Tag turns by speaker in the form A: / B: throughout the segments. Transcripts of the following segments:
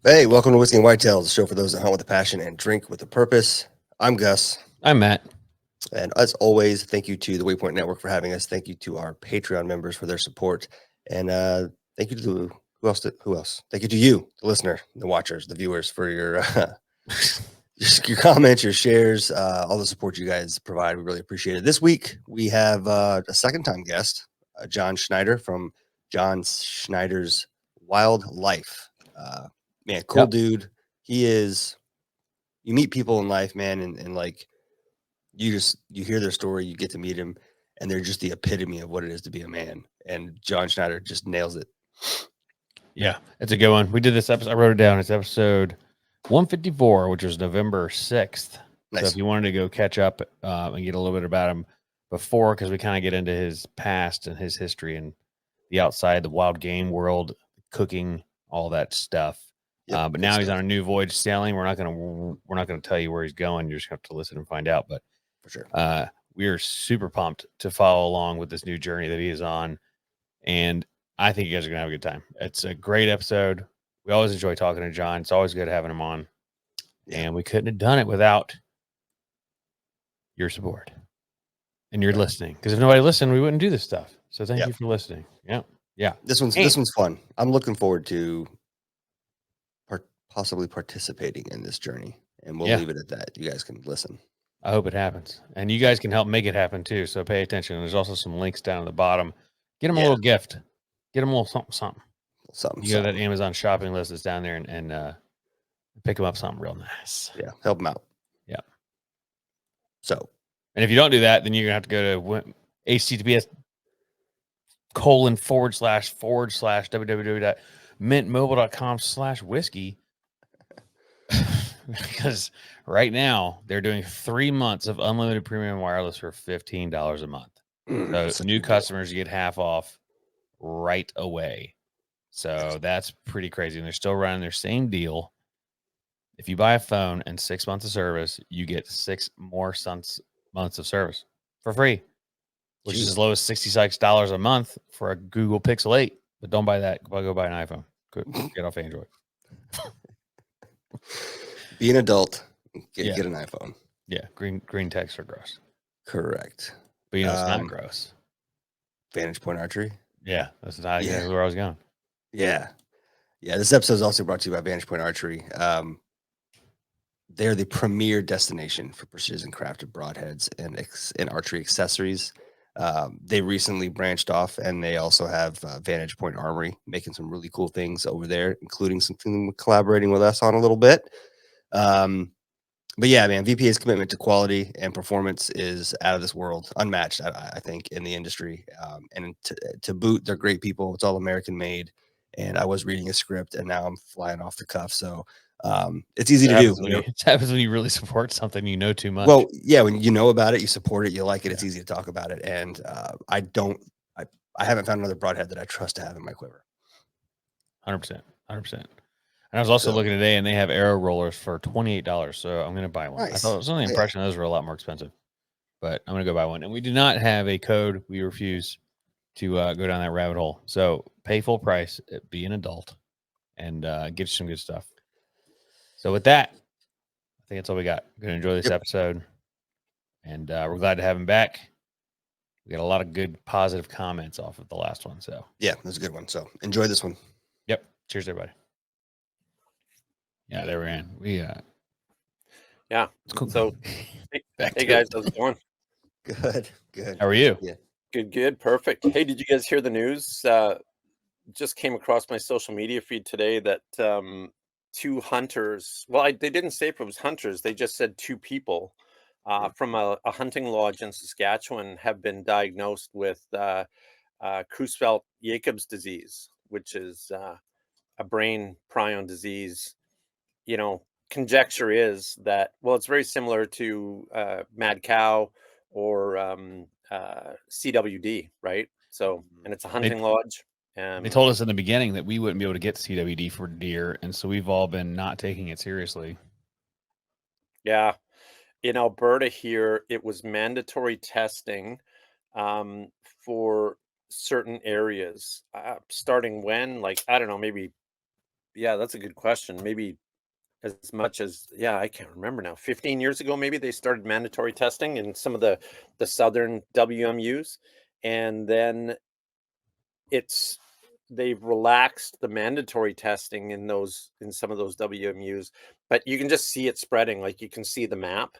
A: Hey, welcome to Whiskey and Whitetails, the show for those that hunt with a passion and drink with a purpose. I'm Gus,
B: I'm Matt.
A: and as always, thank you to the Waypoint Network for having us. Thank you to our Patreon members for their support, and thank you to who else? Who else? Thank you to you, the listener, the watchers, the viewers, for your your comments, your shares, all the support you guys provide. We really appreciate it. This week we have a second-time guest, John Schneider from John Schneider's Wild Life. Man, cool
B: Yep.
A: dude. He is. You meet people in life, man, and like you hear their story, you get to meet him, and they're just the epitome of what it is to be a man. And John Schneider just nails it.
B: Yeah, it's a good one. We did this episode. I wrote it down. It's episode 154, which was November 6th. So
A: Nice.
B: if you wanted to go catch up and get a little bit about him before, because we kind of get into his past and his history and the outside, the wild game world, cooking, all that stuff.
A: Yep,
B: but
A: good
B: now he's
A: stuff.
B: on a new voyage sailing. We're not gonna tell you where he's going. You just have to listen and find out. But
A: For sure.
B: we are super pumped to follow along with this new journey that he is on. And I think you guys are going to have a good time. It's a great episode. We always enjoy talking to John. It's always good having him on.
A: Yeah.
B: And we couldn't have done it without your support and your listening. Because if nobody listened, we wouldn't do this stuff. So thank you for listening. Yeah. Yeah.
A: This one's fun. I'm looking forward to possibly participating in this journey, and we'll leave it at that. You guys can listen.
B: I hope it happens. And you guys can help make it happen too. So pay attention. There's also some links down at the bottom. Get them a little gift. Get them a little something. You go to that Amazon shopping list that's down there and pick them up something real nice.
A: Yeah, help them out.
B: Yeah.
A: So,
B: and if you don't do that, then you're gonna have to go to https://www.mintmobile.com/whiskey because right now they're doing 3 months of unlimited premium wireless for $15 a month. So new customers get half off right away. So that's pretty crazy. And they're still running their same deal. If you buy a phone and 6 months of service, you get 6 more months of service for free, which is as low as $66 a month for a Google Pixel 8. But don't buy that. Go buy an iPhone. Get off Android.
A: Be an adult. Get an iPhone.
B: Yeah, green text are gross.
A: Correct.
B: But you know it's not gross.
A: Vantage Point Archery.
B: Yeah, that's not exactly where I was going.
A: Yeah. This episode is also brought to you by Vantage Point Archery. They're the premier destination for precision crafted broadheads and archery accessories. They recently branched off, and they also have Vantage Point Armory making some really cool things over there, including something collaborating with us on a little bit. But yeah, man, VPA's commitment to quality and performance is out of this world, unmatched, I think, in the industry. And to boot, they're great people. It's all American made. And I was reading a script, and now I'm flying off the cuff. So it's easy to do.
B: It happens when you really support something you know too much.
A: Well, yeah, when you know about it, you support it, you like it, it's easy to talk about it. And I haven't found another broadhead that I trust to have in my quiver.
B: 100%. And I was also looking today, and they have arrow rollers for $28. So I'm going to buy one. Nice. I thought it was under the impression those were a lot more expensive, but I'm going to go buy one. And we do not have a code. We refuse to go down that rabbit hole. So pay full price, be an adult, and get you some good stuff. So with that, I think that's all we got. Going to enjoy this episode, and we're glad to have him back. We got a lot of good positive comments off of the last one. So
A: yeah, that's a good one. So enjoy this one.
B: Yep. Cheers, everybody. Yeah, there we're in.
C: Yeah. Cool. So, hey guys, how's it going?
A: Good.
B: How are you?
A: Yeah.
C: Good. Perfect. Hey, did you guys hear the news? Just came across my social media feed today that 2 hunters. Well, they didn't say if it was hunters. They just said 2 people from a hunting lodge in Saskatchewan have been diagnosed with Creutzfeldt-Jacobs disease, which is a brain prion disease. You know, conjecture is that, well, it's very similar to mad cow or CWD, right? So, and it's a hunting lodge.
B: They told us in the beginning that we wouldn't be able to get CWD for deer, and so we've all been not taking it seriously.
C: Yeah. In Alberta here, it was mandatory testing for certain areas. Starting when? Like, I don't know, maybe Yeah, that's a good question. Maybe as much as, yeah, I can't remember now. 15 years ago, maybe they started mandatory testing in some of the southern WMUs, and then it's they've relaxed the mandatory testing in some of those WMUs, but you can just see it spreading. Like you can see the map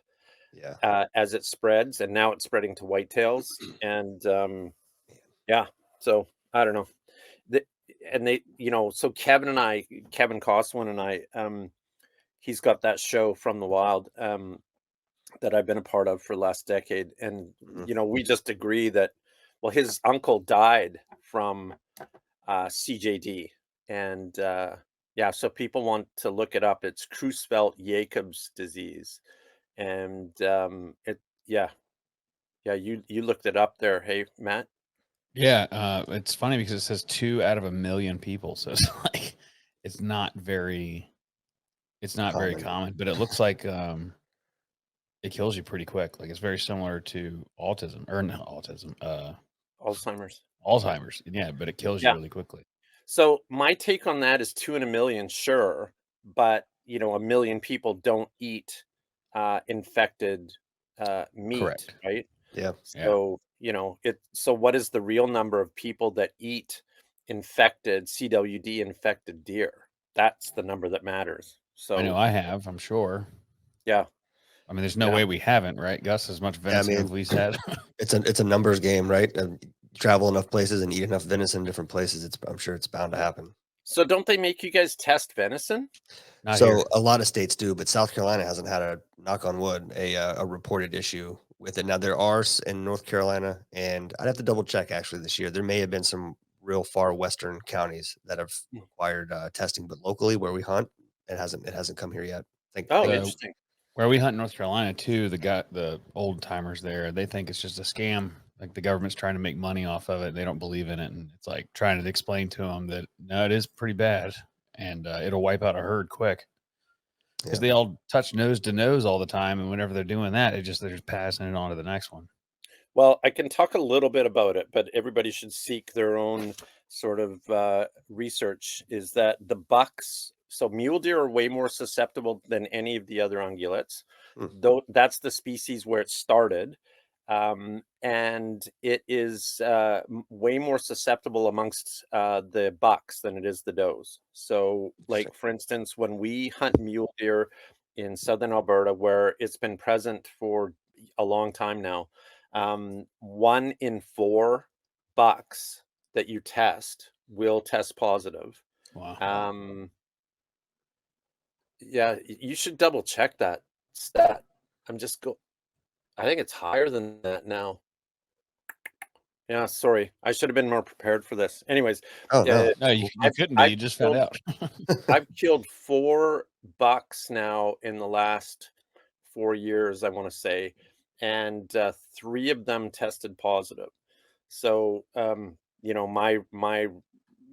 A: Yeah.
C: as it spreads, and now it's spreading to whitetails, and yeah. So I don't know. The, and they, so Kevin Costwin and I, he's got that show From the Wild, that I've been a part of for the last decade, and
A: Mhm.
C: we just agree that, well, his uncle died from CJD, and yeah, so people want to look it up. It's Creutzfeldt-Jacobs disease, and yeah, yeah, you looked it up there, hey Matt?
B: Yeah, it's funny because it says 2 out of a million people, so it's like it's not very
A: Common.
B: common, but it looks like it kills you pretty quick. Like it's very similar to autism or not autism,
C: Alzheimer's.
B: Alzheimer's. Yeah, but it kills you
C: Yeah.
B: really quickly.
C: So my take on that is 2 in a million, sure, but a million people don't eat infected meat,
B: Correct.
C: right?
A: Yeah.
B: Yeah.
C: So, so what is the real number of people that eat infected CWD infected deer? That's the number that matters.
B: I know
C: So,
B: I have, I'm sure.
C: yeah,
B: I mean, there's no
C: yeah.
B: way we haven't, right? Gus, as much
A: Yeah, I
B: venison
A: mean,
B: as we said.
A: it's a numbers game, right? And you travel enough places and eat enough venison in different places, I'm sure it's bound to happen.
C: So don't they make you guys test venison?
B: Not
A: So
B: here.
A: a lot of states do, but South Carolina hasn't had a knock on wood a reported issue with it. Now there are in North Carolina, and I'd have to double check actually this year. There may have been some real far western counties that have required testing, but locally where we hunt, it hasn't come here yet.
C: Oh,
A: Think
B: The
C: interesting.
B: Where we hunt in North Carolina too, the old timers there, they think it's just a scam. Like the government's trying to make money off of it. They don't believe in it, and it's like trying to explain to them that no, it is pretty bad, and it'll wipe out a herd quick because
A: yeah.
B: they all touch nose to nose all the time, and whenever they're doing that, they're just passing it on to the next one.
C: Well, I can talk a little bit about it, but everybody should seek their own sort of research. Is that the bucks? So mule deer are way more susceptible than any of the other ungulates.
A: Hmm.
C: Though that's the species where it started, and it is way more susceptible amongst the bucks than it is the does. So,
A: Interesting.
C: like for instance, when we hunt mule deer in southern Alberta, where it's been present for a long time now, 1 in 4 bucks that you test will test positive.
B: Wow.
C: Yeah, you should double check that stat. I think it's higher than that now. Yeah, sorry. I should have been more prepared for this. Anyways,
A: Oh no.
B: No, you
A: Cool.
B: you couldn't be.
C: I've
B: You just found
C: killed
B: out.
C: I've killed 4 bucks now in the last 4 years, I wanna say, and 3 of them tested positive. So,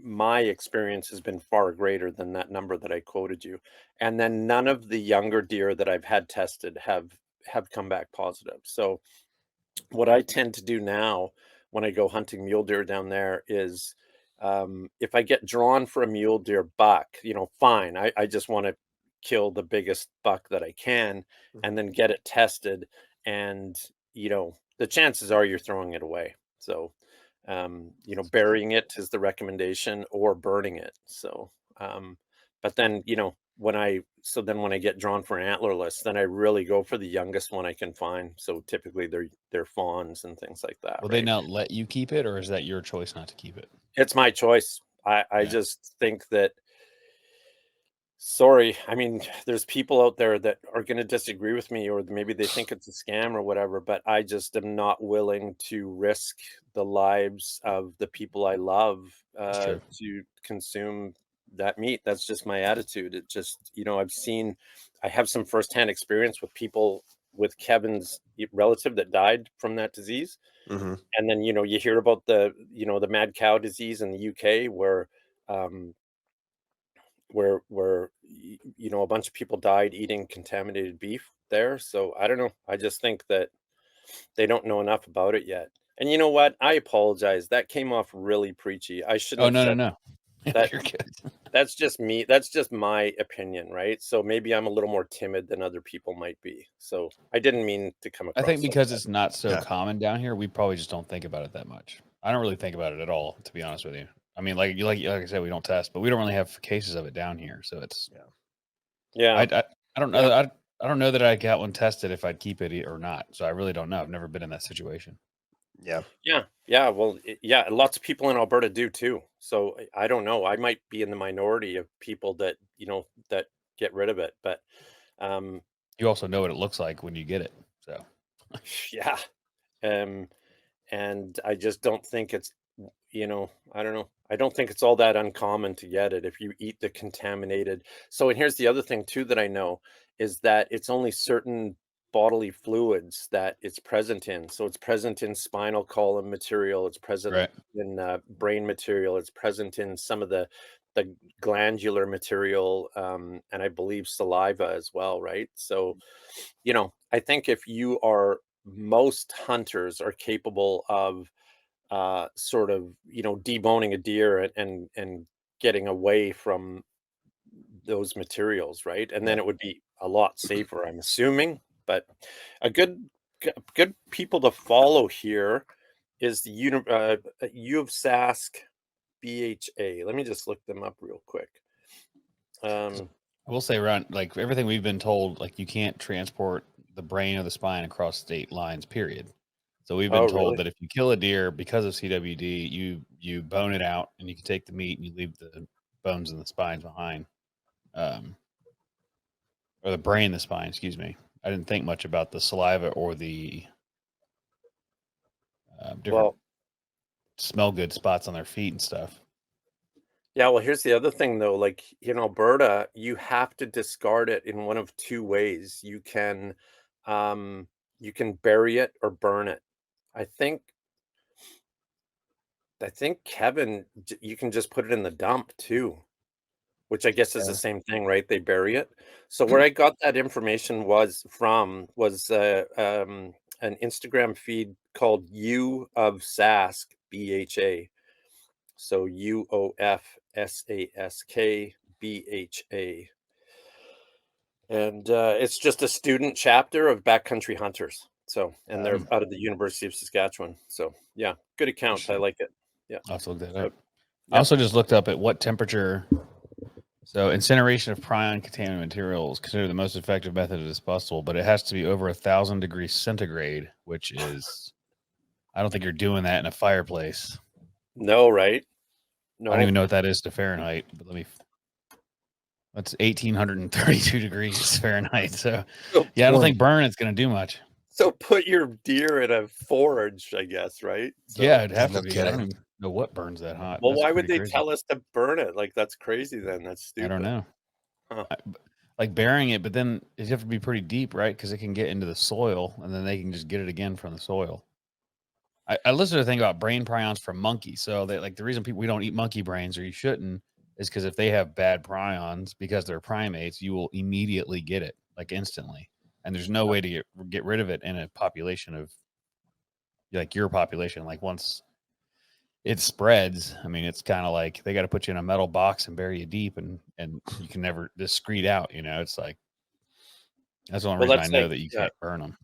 C: my experience has been far greater than that number that I quoted you. And then none of the younger deer that I've had tested have come back positive. So what I tend to do now when I go hunting mule deer down there is, if I get drawn for a mule deer buck, fine. I just want to kill the biggest buck that I can
A: Mhm.
C: and then get it tested. And, the chances are you're throwing it away. So, burying it is the recommendation or burning it. So, but then, when I get drawn for an antlerless, then I really go for the youngest one I can find. So typically they're fawns and things like that,
B: Will they
C: right?
B: not let you keep it, or is that your choice not to keep it?
C: It's my choice. I
B: Yeah,
C: just think that, sorry, I mean, there's people out there that are going to disagree with me, or maybe they think it's a scam or whatever, but I just am not willing to risk the lives of the people I love
B: that's true.
C: to consume that meat. That's just my attitude. It just, I have some firsthand experience with people, with Kevin's relative that died from that disease.
A: Mhm.
C: And then, you hear about the mad cow disease in the UK, um, where a bunch of people died eating contaminated beef there. So I don't know. I just think that they don't know enough about it yet. And you know what? I apologize. That came off really preachy. I shouldn't
B: Oh
C: have
B: no, no,
C: said
B: no.
C: that.
B: You're good.
C: That's just me. That's just my opinion, right? So maybe I'm a little more timid than other people might be. So I didn't mean to come
B: I think
C: across like
B: because
C: that.
B: it's not so
A: Yeah.
B: common down here, we probably just don't think about it that much. I don't really think about it at all, to be honest with you. I mean, like I said, we don't test, but we don't really have cases of it down here, so it's.
C: Yeah.
B: I don't know.
C: Yeah.
B: I don't know that I got one tested if I'd keep it or not. So I really don't know. I've never been in that situation.
A: Yeah.
C: Yeah. Yeah. Well, yeah, lots of people in Alberta do too. So I don't know. I might be in the minority of people that, that get rid of it. But
B: You also know what it looks like when you get it. So
C: yeah. Um, and I just don't think it's, I don't know. I don't think it's all that uncommon to get it if you eat the contaminated. So, and here's the other thing too that I know is that it's only certain bodily fluids that it's present in. So it's present in spinal column material. It's present
B: right.
C: in brain material. It's present in some of the glandular material, and I believe saliva as well. Right. So, I think if you are most hunters are capable of sort of deboning a deer and getting away from those materials, right? And then
A: Yeah.
C: it would be a lot safer, I'm assuming. But a good people to follow here is the U of Sask BHA. Let me just look them up real quick.
B: I will say, Ron, like everything we've been told, like you can't transport the brain or the spine across state lines, period. So we've been
C: Oh,
B: told
C: really?
B: that if you kill a deer because of CWD, you bone it out and you can take the meat and you leave the bones and the spines behind, or the brain and the spine. Excuse me. I didn't think much about the saliva or the different
C: Well,
B: smell good spots on their feet and stuff.
C: yeah, well, here's the other thing though, like in Alberta, you have to discard it in one of two ways. Um you can bury it or burn it. I think Kevin, you can just put it in the dump too, which I guess is the
A: Yeah.
C: same thing, right? They bury it. So where I got that information was an Instagram feed called U of Sask BHA. So UOFSASK BHA. And it's just a student chapter of backcountry hunters. So, and they're out of the University of Saskatchewan. So, yeah, good account. I like it. Yeah.
B: I'll have to look that
C: So,
B: up. I also just looked up at what temperature. So incineration of prion contaminated materials considered the most effective method as possible, but it has to be over 1,000 degrees centigrade, which is, I don't think you're doing that in a fireplace.
C: no, right?
B: I don't even
C: No.
B: know what that is to Fahrenheit, but that's 1,832 degrees Fahrenheit. So yeah, I don't think burn it's going to do much.
C: So put your deer in a forge, I guess, right? So,
B: Yeah, it'd have
A: no
B: to be. I
A: kidding.
B: don't even know what burns that hot.
C: well,
B: That's
C: why would
B: pretty
C: they
B: crazy.
C: tell us to burn it? Like, that's crazy then. That's
B: I don't
C: stupid.
B: know.
C: Huh.
B: Like burying it, but then you have to be pretty deep, right? Because it can get into the soil, and then they can just get it again from the soil. I listened to a thing about brain prions from monkeys. So they like the reason we don't eat monkey brains, or you shouldn't, is because if they have bad prions because they're primates, you will immediately get it, like instantly. And there's no way to get rid of it in a population of like your population. Like once it spreads, I mean, it's kind of like they got to put you in a metal box and bury you deep, and you can never discrete out. It's like that's the only
C: Well,
B: reason I
C: that's
B: know
C: like,
B: that you
C: yeah.
B: can't burn them.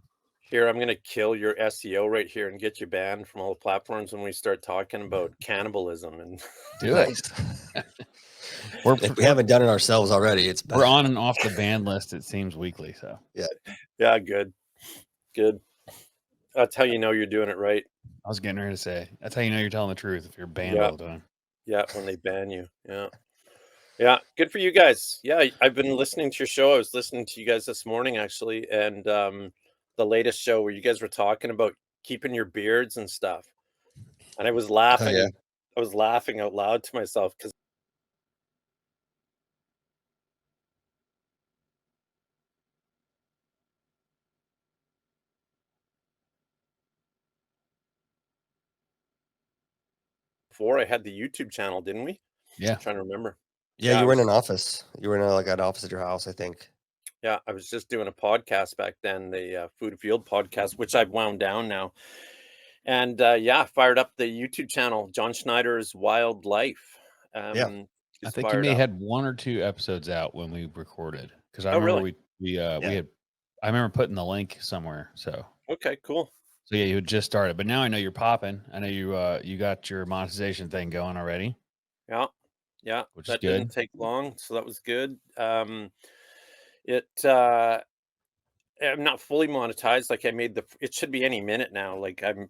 C: Here, I'm going to kill your SEO right here and get you banned from all the platforms when we start talking about cannibalism and
B: Do it.
A: If we haven't done it ourselves already, it's bad.
B: We're on and off the ban list, it seems weekly. So
C: yeah, good. That's how you know you're doing it right.
B: I was getting ready to say that's how you know you're telling the truth if you're banned
C: Yeah.
B: all the time.
C: Yeah, when they ban you. Yeah. Yeah, good for you guys. Yeah, I've been listening to your show. I was listening to you guys this morning actually, and the latest show where you guys were talking about keeping your beards and stuff. And I was laughing.
A: yeah.
C: I was laughing out loud to myself because before I had the YouTube channel, didn't we?
B: Yeah.
C: I'm trying to remember.
A: Yeah, you were in an office. You were in like an office at your house, I think.
C: Yeah, I was just doing a podcast back then, the Food Field podcast, which I've wound down now. And yeah, fired up the YouTube channel, John Schneider's Wild Life.
A: Yeah.
B: I
C: He's
B: think you
C: fired
B: may
C: up.
B: had 1 or 2 episodes out when we recorded, because I
C: Oh,
B: remember
C: really?
B: we
A: Yeah.
B: had I remember putting the link somewhere,
C: Okay, cool.
B: so yeah, you had just started, but now I know you're popping. I know you got your monetization thing going already,
C: Yeah. Yeah,
B: which is
C: that didn't
B: good.
C: take long, so that was good. It I'm not fully monetized. Like I made it should be any minute now. Like I'm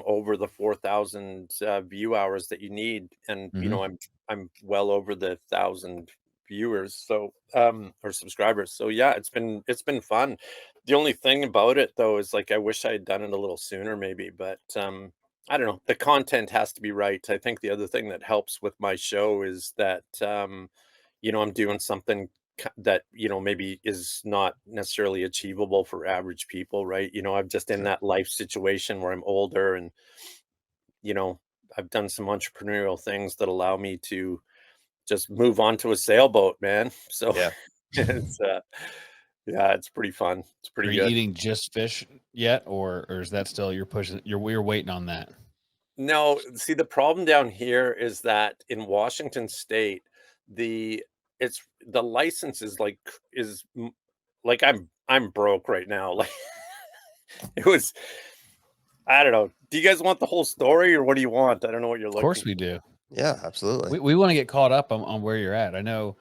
C: over the 4,000 view hours that you need, and
B: Mhm.
C: I'm well over the 1,000 viewers, so or subscribers. So yeah, it's been fun. The only thing about it though is like I wish I had done it a little sooner, maybe, but I don't know. The content has to be right. I think the other thing that helps with my show is that I'm doing something that maybe is not necessarily achievable for average people, right? I'm just in
A: Sure.
C: that life situation where I'm older, and you know I've done some entrepreneurial things that allow me to just move on to a sailboat, man. So
A: Yeah.
C: it's yeah, it's pretty fun, it's
B: Are
C: pretty
B: you
C: good.
B: eating just fish yet, or is that still you're pushing you're waiting on that?
C: No, see, the problem down here is that in Washington state, the the license is like I'm broke right now. Like it was I don't know. Do you guys want the whole story or what do you want? I don't know what you're
B: Of course
C: looking
B: we
C: for.
B: do.
A: Yeah, absolutely.
B: We wanna get caught up on where you're at. I know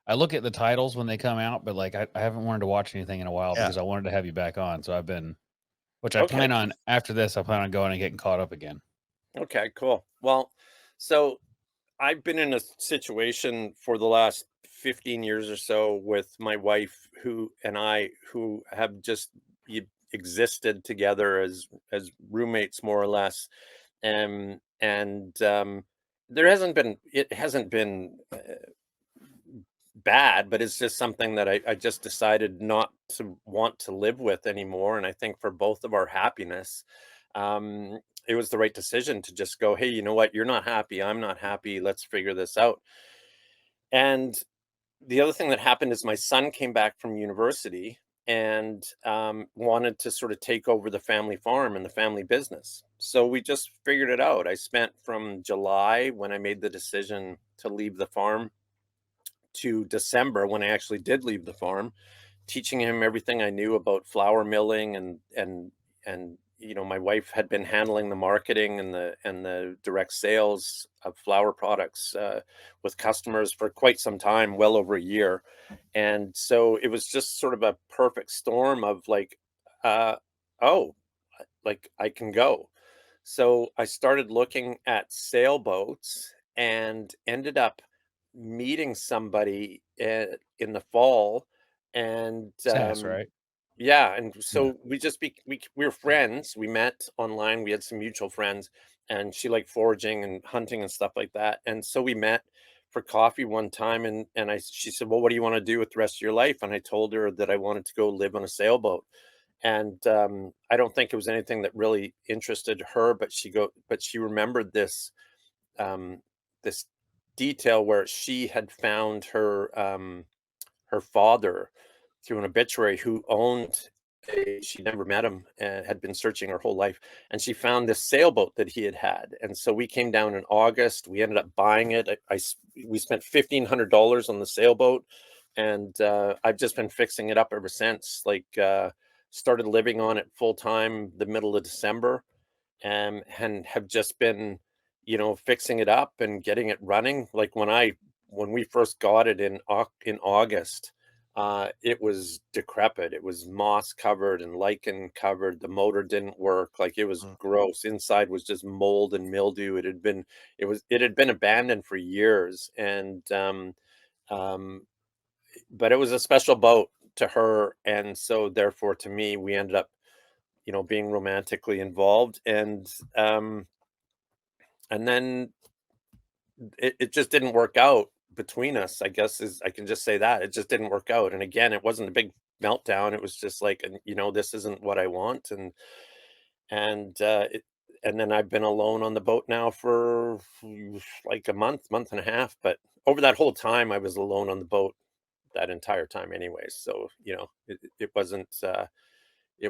B: I look at the titles when they come out, but, like, I haven't wanted to watch anything in a while
A: Yeah.
B: because I wanted to have you back on, so I've been which I
C: Okay.
B: plan on after this, I plan on going and getting caught up again.
C: Okay, cool. Well, so I've been in a situation for the last 15 years or so with my wife who have just existed together as roommates more or less. And it hasn't been bad, but it's just something that I just decided not to want to live with anymore. And I think for both of our happiness, it was the right decision to just go, hey, you know what? You're not happy. I'm not happy. Let's figure this out. And the other thing that happened is my son came back from university and wanted to sort of take over the family farm and the family business. So we just figured it out. I spent from July when I made the decision to leave the farm to December when I actually did leave the farm, teaching him everything I knew about flour milling and my wife had been handling the marketing and the direct sales of flour products with customers for quite some time, well over a year. And so it was just sort of a perfect storm of like, uh, oh, like I can go. So I started looking at sailboats and ended up meeting somebody in the fall. And
B: Sass, right?
C: yeah, and
B: Yeah.
C: so we were friends. We met online. We had some mutual friends, and she liked foraging and hunting and stuff like that. And so we met for coffee one time, and she said, "Well, what do you want to do with the rest of your life?" And I told her that I wanted to go live on a sailboat. And I don't think it was anything that really interested her, but she remembered um, this detail where she had found her father through an obituary who owned she never met him and had been searching her whole life, and she found this sailboat that he had had. And so we came down in August. We ended up buying it. We spent $1,500 on the sailboat, and I've just been fixing it up ever since. Like started living on it full time the middle of December, and have just been, fixing it up and getting it running. Like when we first got it in August, it was decrepit. It was moss covered and lichen covered. The motor didn't work. Like it was
A: Mm.
C: gross. Inside was just mold and mildew. It had been abandoned for years, and um, but it was a special boat to her, and so therefore to me, we ended up, being romantically involved, and then it just didn't work out between us, I guess, is I can just say that. It just didn't work out, and again, it wasn't a big meltdown, it was just like, "This isn't what I want," and then I've been alone on the boat now for, like, a month and a half, but over that whole time, I was alone on the boat that entire time anyways, so, it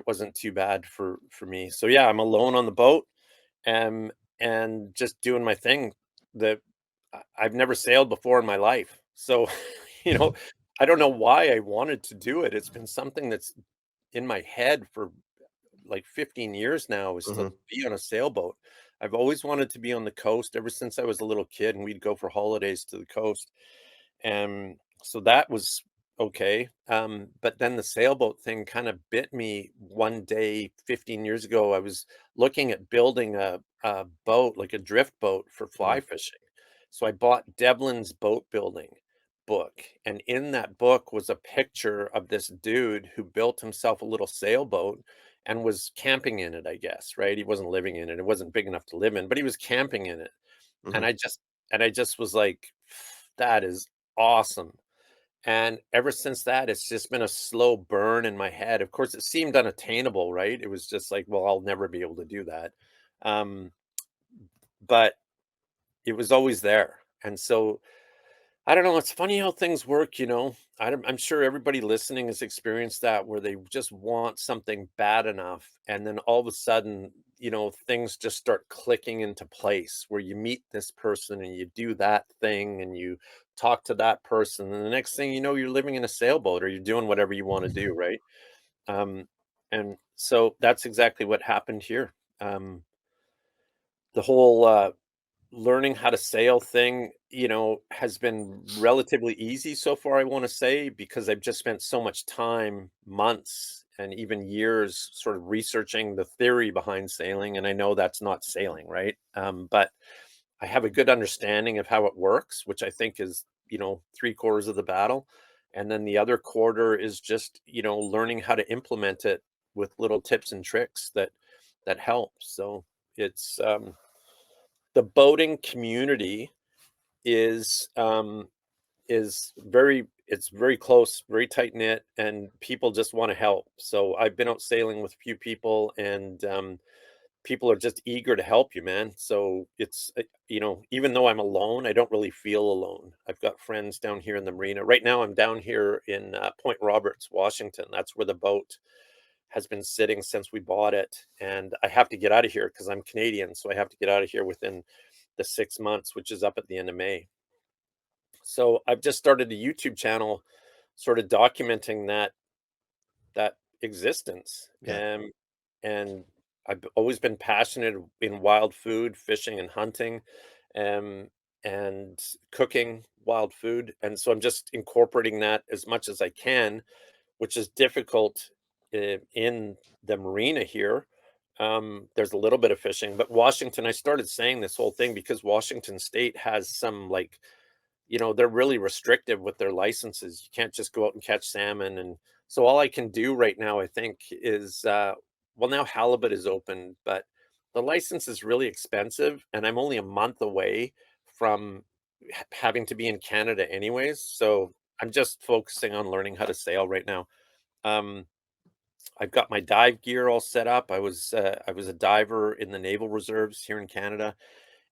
C: wasn't too bad for me. So, yeah, I'm alone on the boat, um, and just doing my thing. The I've never sailed before in my life. So, you know, I don't know why I wanted to do it. It's been something that's in my head for like 15 years now, is to
A: Mhm.
C: be on a sailboat. I've always wanted to be on the coast ever since I was a little kid, and we'd go for holidays to the coast. And so that was okay. But then the sailboat thing kind of bit me one day 15 years ago. I was looking at building a boat, like a drift boat for fly
A: Mhm.
C: fishing. So I bought Devlin's boat building book. And in that book was a picture of this dude who built himself a little sailboat and was camping in it, I guess, right? He wasn't living in it. It wasn't big enough to live in, but he was camping in it. And
A: Mhm.
C: I just was like, that is awesome. And ever since that, it's just been a slow burn in my head. Of course, it seemed unattainable, right? It was just like, well, I'll never be able to do that. Um, but it was always there. And so I don't know. It's funny how things work, you know. I'm sure everybody listening has experienced that, where they just want something bad enough, and then all of a sudden, things just start clicking into place. Where you meet this person and you do that thing, and you talk to that person, and the next thing you know, you're living in a sailboat or you're doing whatever you want to do, right? Um, and so that's exactly what happened here. The whole learning how to sail thing, has been relatively easy so far, I want to say, because I've just spent so much time, months, and even years sort of researching the theory behind sailing. And I know that's not sailing, right? But I have a good understanding of how it works, which I think is, three-quarters of the battle. And then the other quarter is just, learning how to implement it with little tips and tricks that help. So it's the boating community is um it's very close, very tight knit, and people just want to help. So I've been out sailing with a few people, and people are just eager to help you, man. So it's even though I'm alone, I don't really feel alone. I've got friends down here in the marina. Right now I'm down here in Point Roberts, Washington. That's where the boat has been sitting since we bought it, and I have to get out of here because I'm Canadian, so I have to get out of here within the 6 months, which is up at the end of May. So I've just started a YouTube channel sort of documenting that existence.
A: Yeah.
C: And I've always been passionate in wild food, fishing and hunting, um, and cooking wild food. And so I'm just incorporating that as much as I can, which is difficult in the marina here. There's a little bit of fishing, but Washington, I started saying this whole thing because Washington State has some, like, they're really restrictive with their licenses. You can't just go out and catch salmon. And so all I can do right now, I think, is well, now halibut is open, but the license is really expensive, and I'm only a month away from having to be in Canada anyways. So I'm just focusing on learning how to sail right now. Um, I've got my dive gear all set up. I was a diver in the Naval Reserves here in Canada,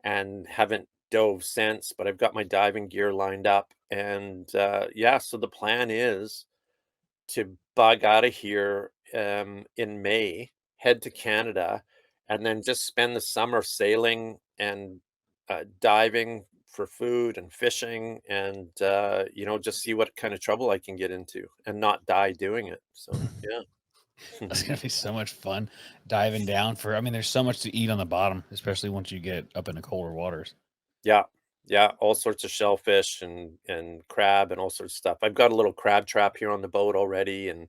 C: and haven't dove since, but I've got my diving gear lined up. And yeah, so the plan is to bug out of here in May, head to Canada, and then just spend the summer sailing and diving for food and fishing, and just see what kind of trouble I can get into and not die doing it. So yeah.
B: That's gonna be so much fun diving down for. I mean, there's so much to eat on the bottom, especially once you get up into colder waters.
C: Yeah. Yeah, all sorts of shellfish and crab and all sorts of stuff. I've got a little crab trap here on the boat already, and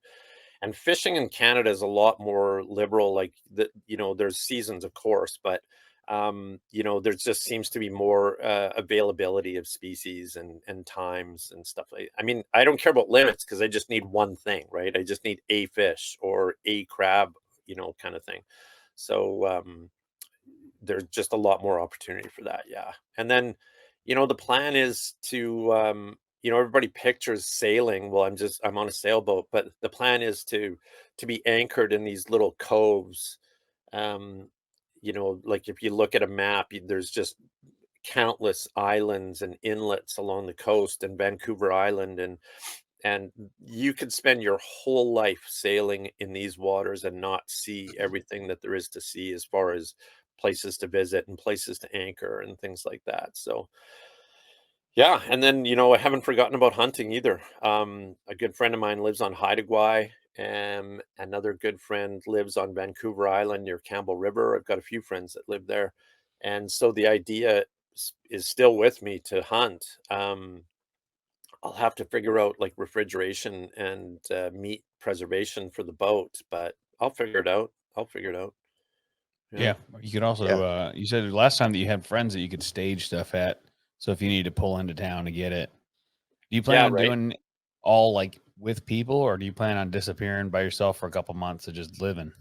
C: fishing in Canada is a lot more liberal. Like, there's seasons, of course, but there just seems to be more availability of species and times and stuff. I mean, I don't care about limits because I just need one thing, right? I just need a fish or a crab, kind of thing. So there's just a lot more opportunity for that, yeah. And then, the plan is to, everybody pictures sailing. Well, I'm on a sailboat, but the plan is to be anchored in these little coves. Um, like if you look at a map, there's just countless islands and inlets along the coast, and Vancouver Island, and you could spend your whole life sailing in these waters and not see everything that there is to see, as far as places to visit and places to anchor and things like that. So Yeah, and then, I haven't forgotten about hunting either. A good friend of mine lives on Haida. Another good friend lives on Vancouver Island near Campbell River. I've got a few friends that live there, and so the idea is still with me to hunt. I'll have to figure out like refrigeration and meat preservation for the boat, but I'll figure it out. I'll figure it out. Yeah.
B: Yeah, you could also.
A: Yeah.
B: You said last time that you had friends that you could stage stuff at. So if you need to pull into town to get it, do you plan
C: Yeah,
B: on
C: right.
B: doing all like with people, or do you plan on disappearing by yourself for a couple months and just living?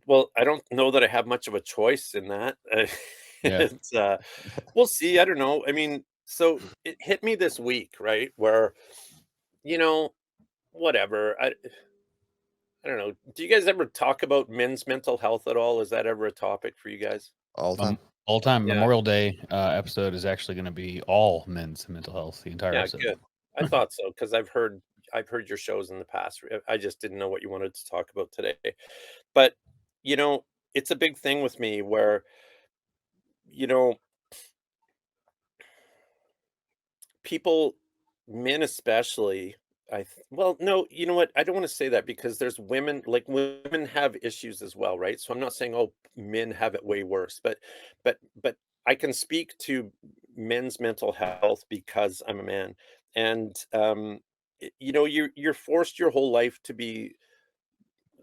C: Well, I don't know that I have much of a choice in that.
B: Yeah.
C: It's, we'll see. I don't know. I mean, so it hit me this week, right? Where, you know, whatever. I don't know. Do you guys ever talk about men's mental health at all? Is that ever a topic for you guys?
A: All the time.
B: All time
C: Yeah.
B: Memorial Day episode is actually going to be all men's mental health. The entire
C: Yeah,
B: episode.
C: good. I thought so because I've heard your shows in the past. I just didn't know what you wanted to talk about today. But, you know, it's a big thing with me where, you know, people, men especially, well, no, you know what? I don't want to say that because there's women, like women have issues as well, right? So I'm not saying, oh, men have it way worse, but I can speak to men's mental health because I'm a man. And you're forced your whole life to be,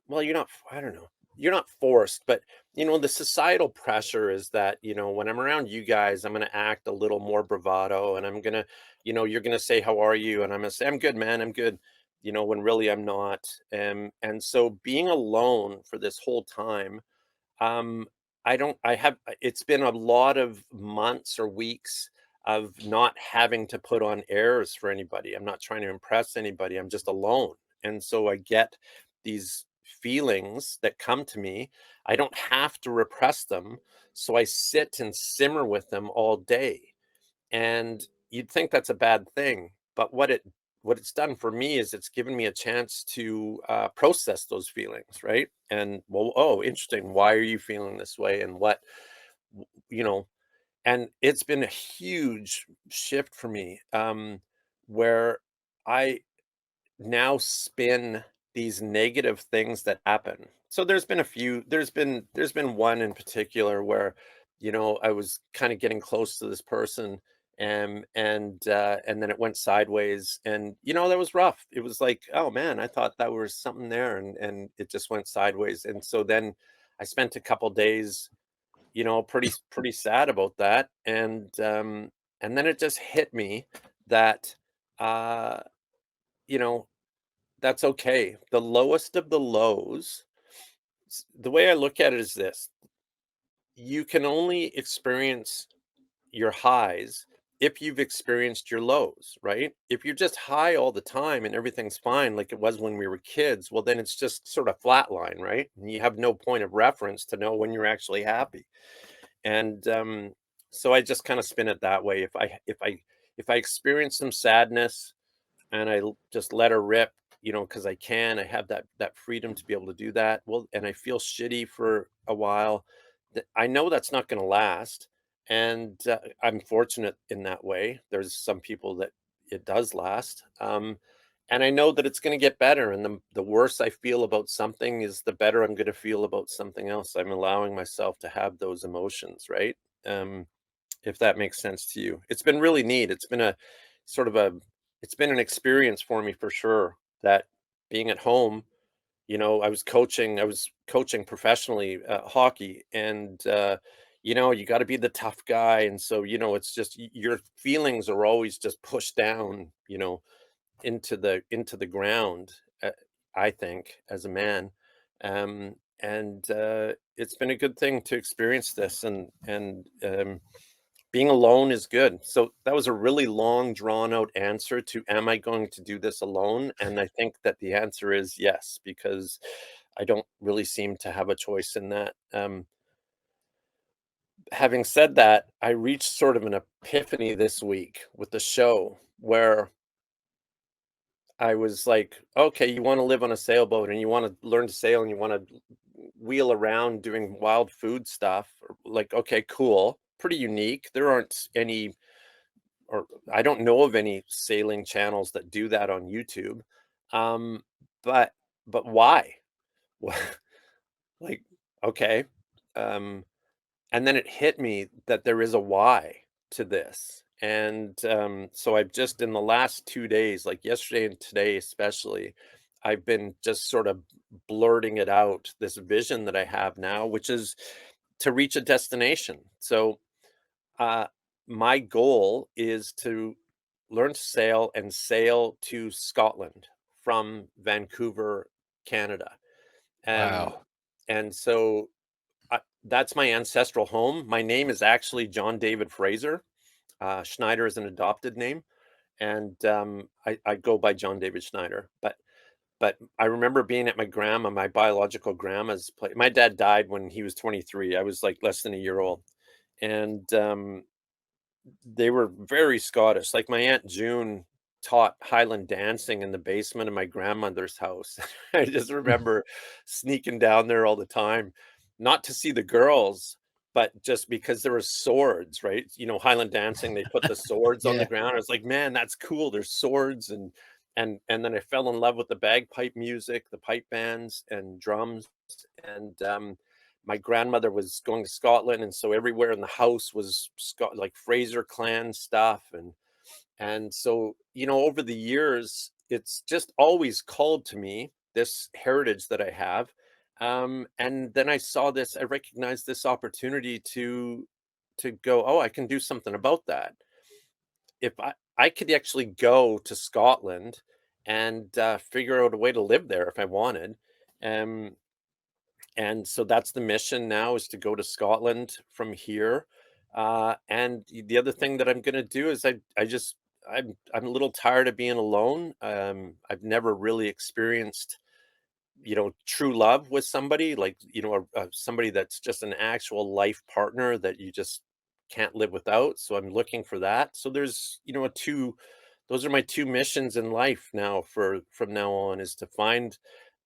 C: well, you're not, I don't know. You're not forced, but the societal pressure is that, when I'm around you guys, I'm going to act a little more bravado and I'm going to, you're going to say, how are you? And I'm going to say, I'm good, man. I'm good. When really I'm not. And so being alone for this whole time, um, it's been a lot of months or weeks of not having to put on airs for anybody. I'm not trying to impress anybody. I'm just alone. And so I get these feelings that come to me. I don't have to repress them. So I sit and simmer with them all day. And you'd think that's a bad thing, but what it's done for me is it's given me a chance to process those feelings, right? And well, oh, interesting. Why are you feeling this way? And what, w- you know, and it's been a huge shift for me, where I now spin these negative things that happen. So there's been one in particular where, I was kind of getting close to this person, and then it went sideways, and that was rough. It was like, oh man, I thought that was something there, and it just went sideways. And so then I spent a couple days, pretty sad about that. And then it just hit me that uh you know that's okay. The lowest of the lows, the way I look at it is this: you can only experience your highs if you've experienced your lows, right? If you're just high all the time and everything's fine, like it was when we were kids, well, then it's just sort of flatline, right? And you have no point of reference to know when you're actually happy. And so I just kind of spin it that way. If I experience some sadness, and just let her rip, because I can. I have that freedom to be able to do that. Well, and I feel shitty for a while. I know that's not going to last, and I'm fortunate in that way. There's some people that it does last, and I know that it's going to get better. And the worse I feel about something is the better I'm going to feel about something else. I'm allowing myself to have those emotions, right? Um, if that makes sense to you. It's been really neat. It's been a sort of a it's been an experience for me for sure, that being at home, I was coaching professionally hockey, and you got to be the tough guy. And so, it's just your feelings are always just pushed down, into the ground, uh, I think, as a man. And it's been a good thing to experience this, and being alone is good. So that was a really long, drawn out answer to, am I going to do this alone? And I think that the answer is yes, because I don't really seem to have a choice in that. Having said that, I reached sort of an epiphany this week with the show where I was like, okay, you want to live on a sailboat and you want to learn to sail and you want to wheel around doing wild food stuff. Like, okay, cool. Pretty unique. There aren't any or I don't know of any sailing channels that do that on YouTube. Um, but why? Wha like, okay. Um, and then it hit me that there is a why to this. And so I've just in the last 2 days, like yesterday and today especially, I've been just sort of blurting it out, this vision that I have now, which is to reach a destination. So uh, my goal is to learn to sail and sail to Scotland from Vancouver, Canada. Um,
B: Wow.
C: and so that's my ancestral home. My name is actually John David Fraser. Schneider is an adopted name, and I go by John David Schneider. But I remember being at my biological grandma's place. My dad died when he was 23. I was like less than a year old, and they were very Scottish. Like my Aunt June taught Highland dancing in the basement of my grandmother's house. I just remember sneaking down there all the time, not to see the girls, but just because there were swords, right? You know, Highland dancing, they put the swords on the
A: Yeah.
C: ground. I was like, man, that's cool. There's swords and then I fell in love with the bagpipe music, the pipe bands and drums. And my grandmother was going to Scotland, and so everywhere in the house was like Fraser clan stuff, and so over the years, it's just always called to me this heritage that I have, and then I recognized this opportunity to go, oh, I can do something about that. If I could actually go to Scotland and figure out a way to live there if I wanted. Um, and so that's the mission now, is to go to Scotland from here. And the other thing that I'm going to do is I'm a little tired of being alone. I've never really experienced true love with somebody, like somebody that's just an actual life partner that you just can't live without. So I'm looking for that. So there's a two those are my two missions in life now, from now on, is to find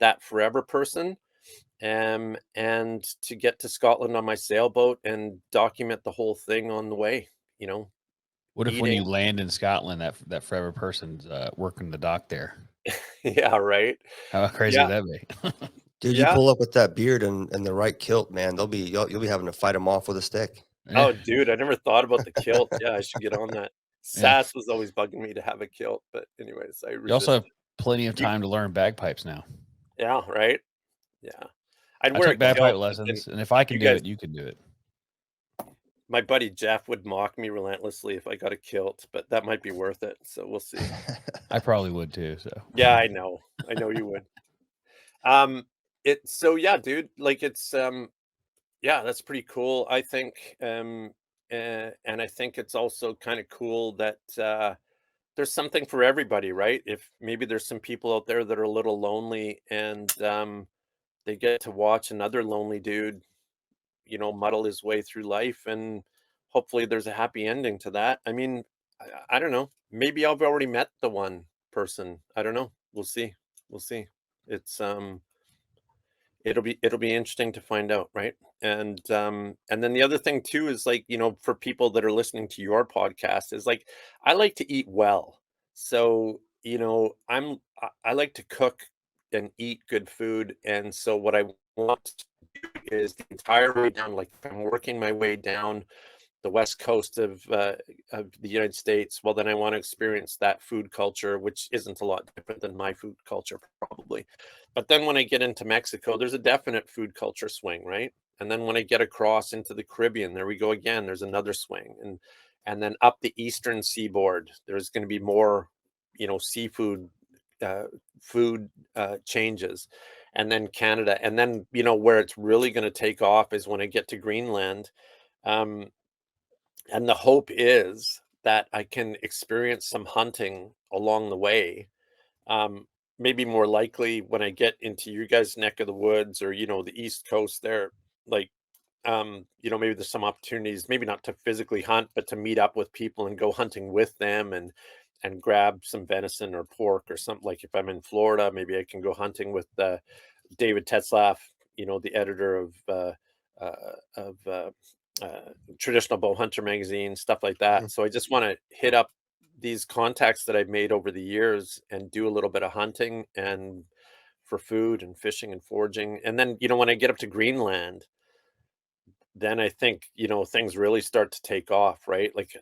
C: that forever person, and to get to Scotland on my sailboat and document the whole thing on the way, you know,
B: What if when you
C: eating.
B: land in Scotland, that forever person's working the dock there?
C: Yeah, right.
B: How crazy
C: Yeah,
B: would that be?
A: Dude, you
C: yeah.
A: pull up with that beard and the right kilt, man. You'll be having to fight them off with a stick.
B: Yeah,
C: Oh, dude, I never thought about the kilt. Yeah, I should get on that.
B: yeah.
C: Sass was always bugging me to have a kilt, but anyways, I
B: You also have
C: resisted.
B: plenty of
C: You
B: time to learn bagpipes now.
C: Yeah, right? Yeah. I'd
B: I
C: wear a
B: took bagpipe
C: kilt, but then
B: lessons, and if I can
C: you
B: do
C: guys
B: it, you can do it.
C: my buddy Jeff would mock me relentlessly if I got a kilt, but that might be worth it, so we'll see.
B: I probably would too. So
C: Yeah, I know. I know you would. Um, yeah, dude, like yeah, that's pretty cool. I think, and I think it's also kind of cool that there's something for everybody, right? If maybe there's some people out there that are a little lonely, and they get to watch another lonely dude, muddle his way through life, and hopefully there's a happy ending to that. I mean, I don't know. Maybe I've already met the one person. I don't know. We'll see. We'll see. It's it'll be interesting to find out, right? And then the other thing too is, like, for people that are listening to your podcast, is like, I like to eat well. So, I like to cook and eat good food. And so what I want to do is the entire way down, like if I'm working my way down the west coast of the United States, well, then I want to experience that food culture, which isn't a lot different than my food culture, probably. But then when I get into Mexico, there's a definite food culture swing, right? And then when I get across into the Caribbean, there we go again. There's another swing, and then up the eastern seaboard, there's going to be more, seafood, uh, food changes, and then Canada, and then where it's really going to take off is when I get to Greenland. Um, and the hope is that I can experience some hunting along the way. Um, Maybe more likely when I get into you guys' neck of the woods, or, the East Coast there, like, maybe there's some opportunities, maybe not to physically hunt, but to meet up with people and go hunting with them, and grab some venison or pork or something. Like if I'm in Florida, maybe I can go hunting with David Tetzlaff, the editor of traditional bow hunter magazine, stuff like that.
A: Mhm.
C: So I just want to hit up these contacts that I've made over the years and do a little bit of hunting and for food and fishing and foraging. And then, when I get up to Greenland, then I think, things really start to take off, right? Like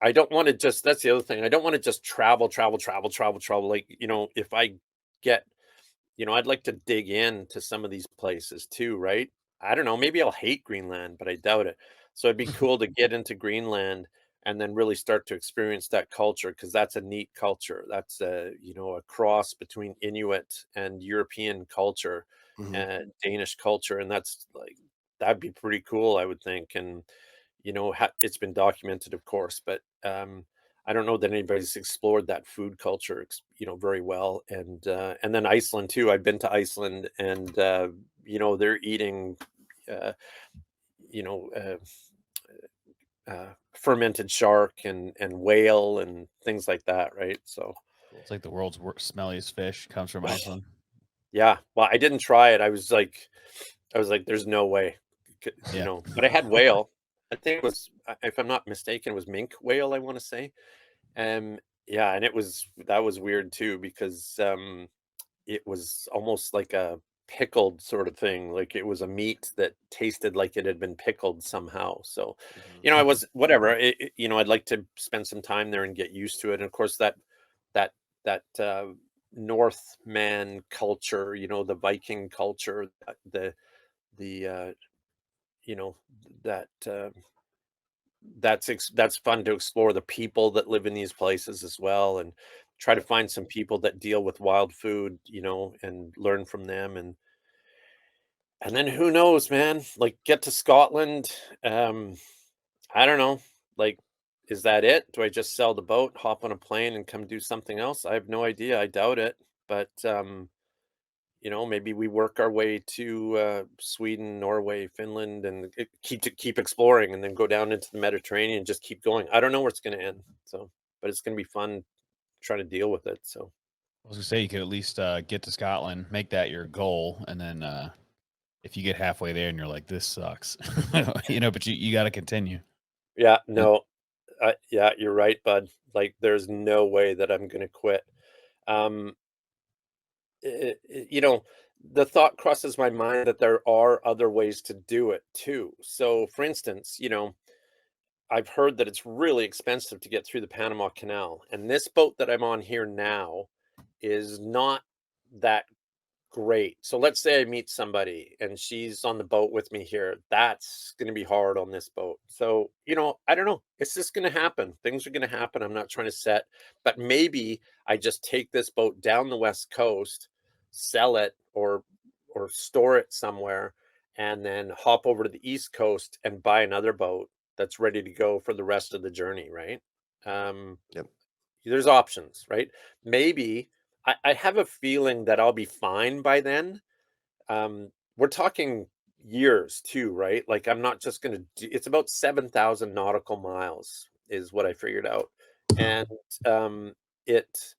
C: I don't want to just, that's the other thing. I don't want to just travel, travel, travel, travel, travel. Like, if I get, I'd like to dig into some of these places too, right? I don't know, maybe I'll hate Greenland, but I doubt it. So it'd be cool to get into Greenland and then really start to experience that culture because that's a neat culture. That's a cross between Inuit and European culture
A: Mhm.
C: and Danish culture, and that's like that'd be pretty cool, I would think. And it's been documented, of course, but I don't know that anybody's explored that food culture, very well. And then Iceland too. I've been to Iceland, and they're eating, uh, you know, uh, fermented shark and whale and things like that, right? So,
B: It's like the world's smelliest fish comes from Iceland.
C: yeah. Well, I didn't try it. I was like, there's no way,
B: Yeah.
C: But I had whale. I think it was, if I'm not mistaken, it was mink whale. I want to say. Yeah, and that was weird too because it was almost like a pickled sort of thing. Like it was a meat that tasted like it had been pickled somehow. So,
A: Mhm.
C: I was whatever. I'd like to spend some time there and get used to it. And of course, that that Northman culture, the Viking culture, the you know that that's fun to explore the people that live in these places as well, and try to
A: Yep.
C: find some people that deal with wild food, and learn from them. And then who knows, man, like get to Scotland. I don't know, like, is that it? Do I just sell the boat, hop on a plane and come do something else? I have no idea. I doubt it. But maybe we work our way to Sweden, Norway, Finland, and keep exploring, and then go down into the Mediterranean and just keep going. I don't know where it's going to end. So, but it's going to be fun trying to deal with it. So,
B: I was gonna say you could at least get to Scotland, make that your goal, and then if you get halfway there and you're like, "This sucks," but you got to continue.
C: yeah,
B: And
C: no, yeah, you're right, bud. Like, there's no way that I'm going to quit. Um, the thought crosses my mind that there are other ways to do it too. So, for instance, I've heard that it's really expensive to get through the Panama Canal, and this boat that I'm on here now is not that great. So let's say I meet somebody and she's on the boat with me here. That's going to be hard on this boat. So, I don't know. It's just going to happen. Things are going to happen. I'm not trying to set, but maybe I just take this boat down the West Coast, sell it or store it somewhere, and then hop over to the East Coast and buy another boat that's ready to go for the rest of the journey, right? Um,
A: Yep.
C: there's options, right? Maybe I have a feeling that I'll be fine by then. We're talking years too, right? Like I'm not just gonna do it's about 7,000 nautical miles is what I figured out. And um it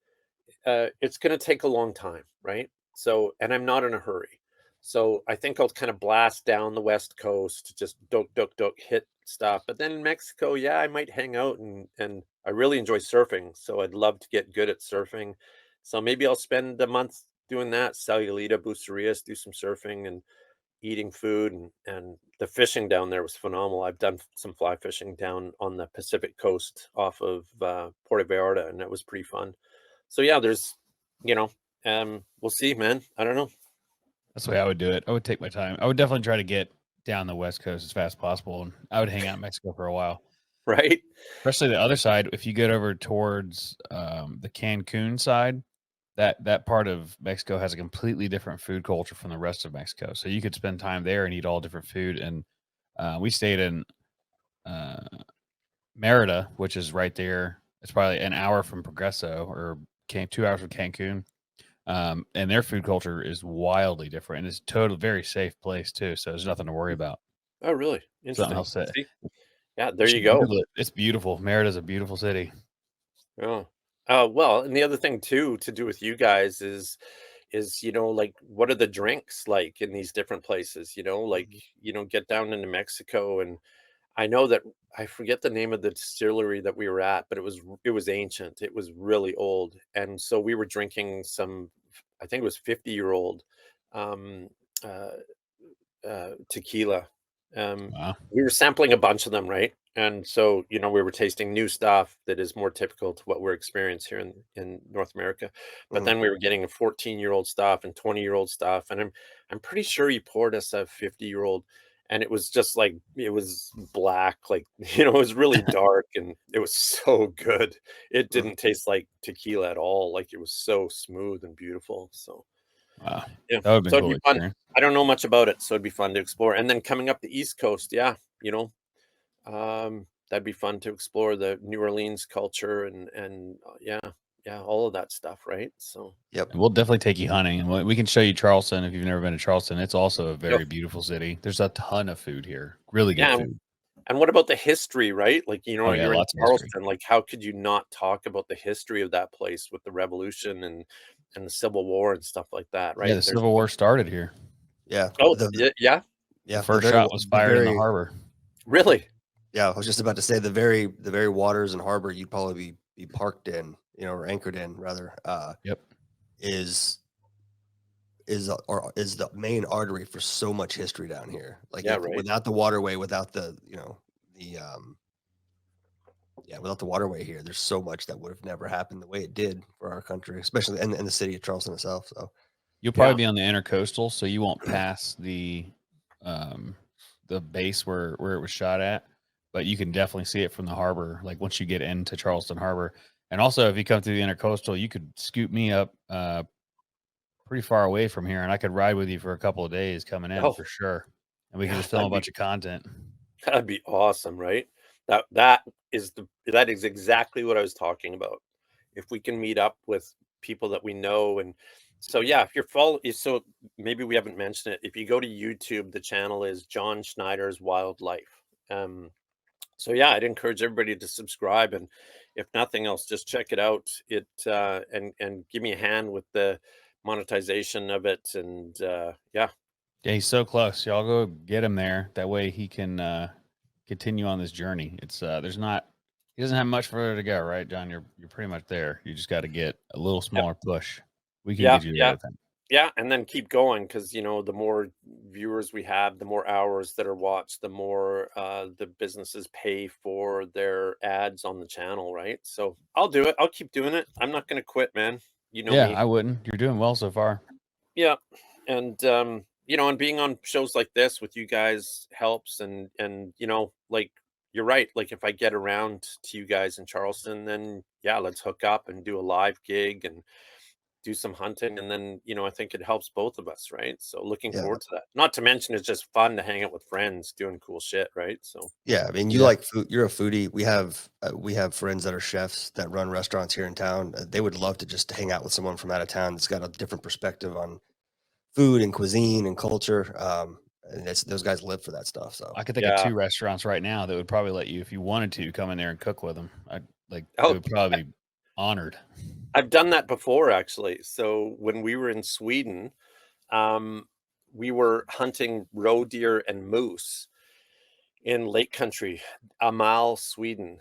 C: it's gonna take a long time, right? So, and I'm not in a hurry. So I think I'll kind of blast down the West Coast, just doke, hit stuff. But then in Mexico, yeah, I might hang out and I really enjoy surfing. So I'd love to get good at surfing. So maybe I'll spend a month doing that, Salulita, Bucerias, do some surfing and eating food, and the fishing down there was phenomenal. I've done some fly fishing down on the Pacific coast off of Puerto Vallarta, and that was pretty fun. So yeah, you know, we'll see, man. I don't know.
B: that's the way I would do it. I would take my time. I would definitely try to get down the West Coast as fast as possible, and I would hang out in Mexico for a while.
C: Right?
B: Especially the other side, if you get over towards the Cancun side, that part of Mexico has a completely different food culture from the rest of Mexico. So you could spend time there and eat all different food. And we stayed in uh, Merida, which is right there. It's probably an hour from Progreso, or 2 hours from Cancun. And their food culture is wildly different, and it's totally very safe place too. So there's nothing to worry about.
C: Oh, really?
B: Something
C: Interesting.
B: else that
C: See? Yeah,
B: you
C: there you
B: should
C: go.
B: Google it. It's beautiful. Merida's a beautiful city.
C: Oh. Well, and the other thing too to do with you guys is like what are the drinks like in these different places? Like
A: Mhm.
C: get down into Mexico, and I know that I forget the name of the distillery that we were at, but it was ancient. It was really old, and so we were drinking some, I think it was 50-year-old um, uh, tequila.
B: Wow.
C: We were sampling a bunch of them, right? And so, we were tasting new stuff that is more typical to what we're experiencing here in North America. But
A: Mhm,
C: then we were getting a 14-year-old stuff and 20-year-old stuff, and I'm pretty sure he poured us a 50-year-old, and it was just like it was black, like it was really dark, and it was so good. It
A: mhm.
C: didn't taste like tequila at all. Like it was so smooth and beautiful. So
B: Wow.
C: yeah,
B: That would have been
C: so
B: a
C: it'd
B: cool
C: be fun.
B: experience.
C: I don't know much about it, so it'd be fun to explore. And then coming up the East Coast, yeah, that'd be fun to explore the New Orleans culture and yeah, yeah, all of that stuff, right? So,
A: Yep.
B: And we'll definitely take you hunting, and we can show you Charleston if you've never been to Charleston. It's also a
C: yo,
B: very beautiful city. There's a ton of food here, really good
C: yeah,
B: food.
C: and what about the history, right? Like,
B: Oh yeah,
C: you're in
B: lots of history.
C: Charleston. Like, how could you not talk about the history of that place with the Revolution and the Civil War and stuff like that,
B: Yeah,
C: right?
B: the
C: There's
B: Civil War started here.
A: Yeah.
C: oh, yeah,
B: The
A: Yeah,
B: first shot was fired in the harbor.
C: really?
A: yeah, I was just about to say the very waters and harbor you'd probably be parked in, or anchored in rather,
B: Yep.
A: is is the main artery for so much history down here. Like
C: Yeah,
A: if
C: right.
A: without the waterway, without the yeah, without the waterway here, there's so much that would have never happened the way it did for our country, especially in the city of Charleston itself. So
B: You'll probably
C: Yeah.
B: be on the intercoastal, so you won't pass um the base where it was shot at, but you can definitely see it from the harbor, like once you get into Charleston Harbor. And also if you come through the intercoastal, you could scoop me up pretty far away from here and I could ride with you for a couple of days coming in
C: Oh,
B: for sure. And we could
C: yeah,
B: just film a bunch of content.
C: that'd be awesome, right? That is exactly what I was talking about. If we can meet up with people that we know, and so yeah, if you're so maybe we haven't mentioned it. If you go to YouTube, the channel is John Schneider's Wildlife. Um, so yeah, I'd encourage everybody to subscribe, and if nothing else, just check it out. And give me a hand with the monetization of it, and yeah,
B: Yeah, he's so close. Y'all go get him there. That way he can continue on this journey. It's there's not he doesn't have much further to go, right, John? You're pretty much there. You just got to get a little
C: yep,
B: smaller push. We can
C: yeah,
B: get you there
C: yeah.
B: with him.
C: Yeah, and then keep going because the more viewers we have, the more hours that are watched, the more the businesses pay for their ads on the channel, right? So I'll do it. I'll keep doing it. I'm not going to quit, man. You know
B: Yeah,
C: me.
B: I wouldn't. You're doing well so far.
C: Yeah, and and being on shows like this with you guys helps, and like you're right. Like if I get around to you guys in Charleston, then yeah, let's hook up and do a live gig and do some hunting, and then I think it helps both of us, right? So looking
A: yeah,
C: forward to that. Not to mention it's just fun to hang out with friends doing cool shit, right? So
A: yeah. I mean, you
B: Yeah.
A: like food. You're a foodie. We have friends that are chefs that run restaurants here in town. They would love to just hang out with someone from out of town that's got a different perspective on food and cuisine and culture. And those guys live for that stuff. So
B: I could think of
C: yeah.
B: 2 restaurants right now that would probably let you, if you wanted to, come in there and cook with them. I'd like they
C: Oh,
B: would probably be honored.
C: I've done that before actually. So when we were in Sweden, um, we were hunting roe deer and moose in Lake Country, Amal, Sweden.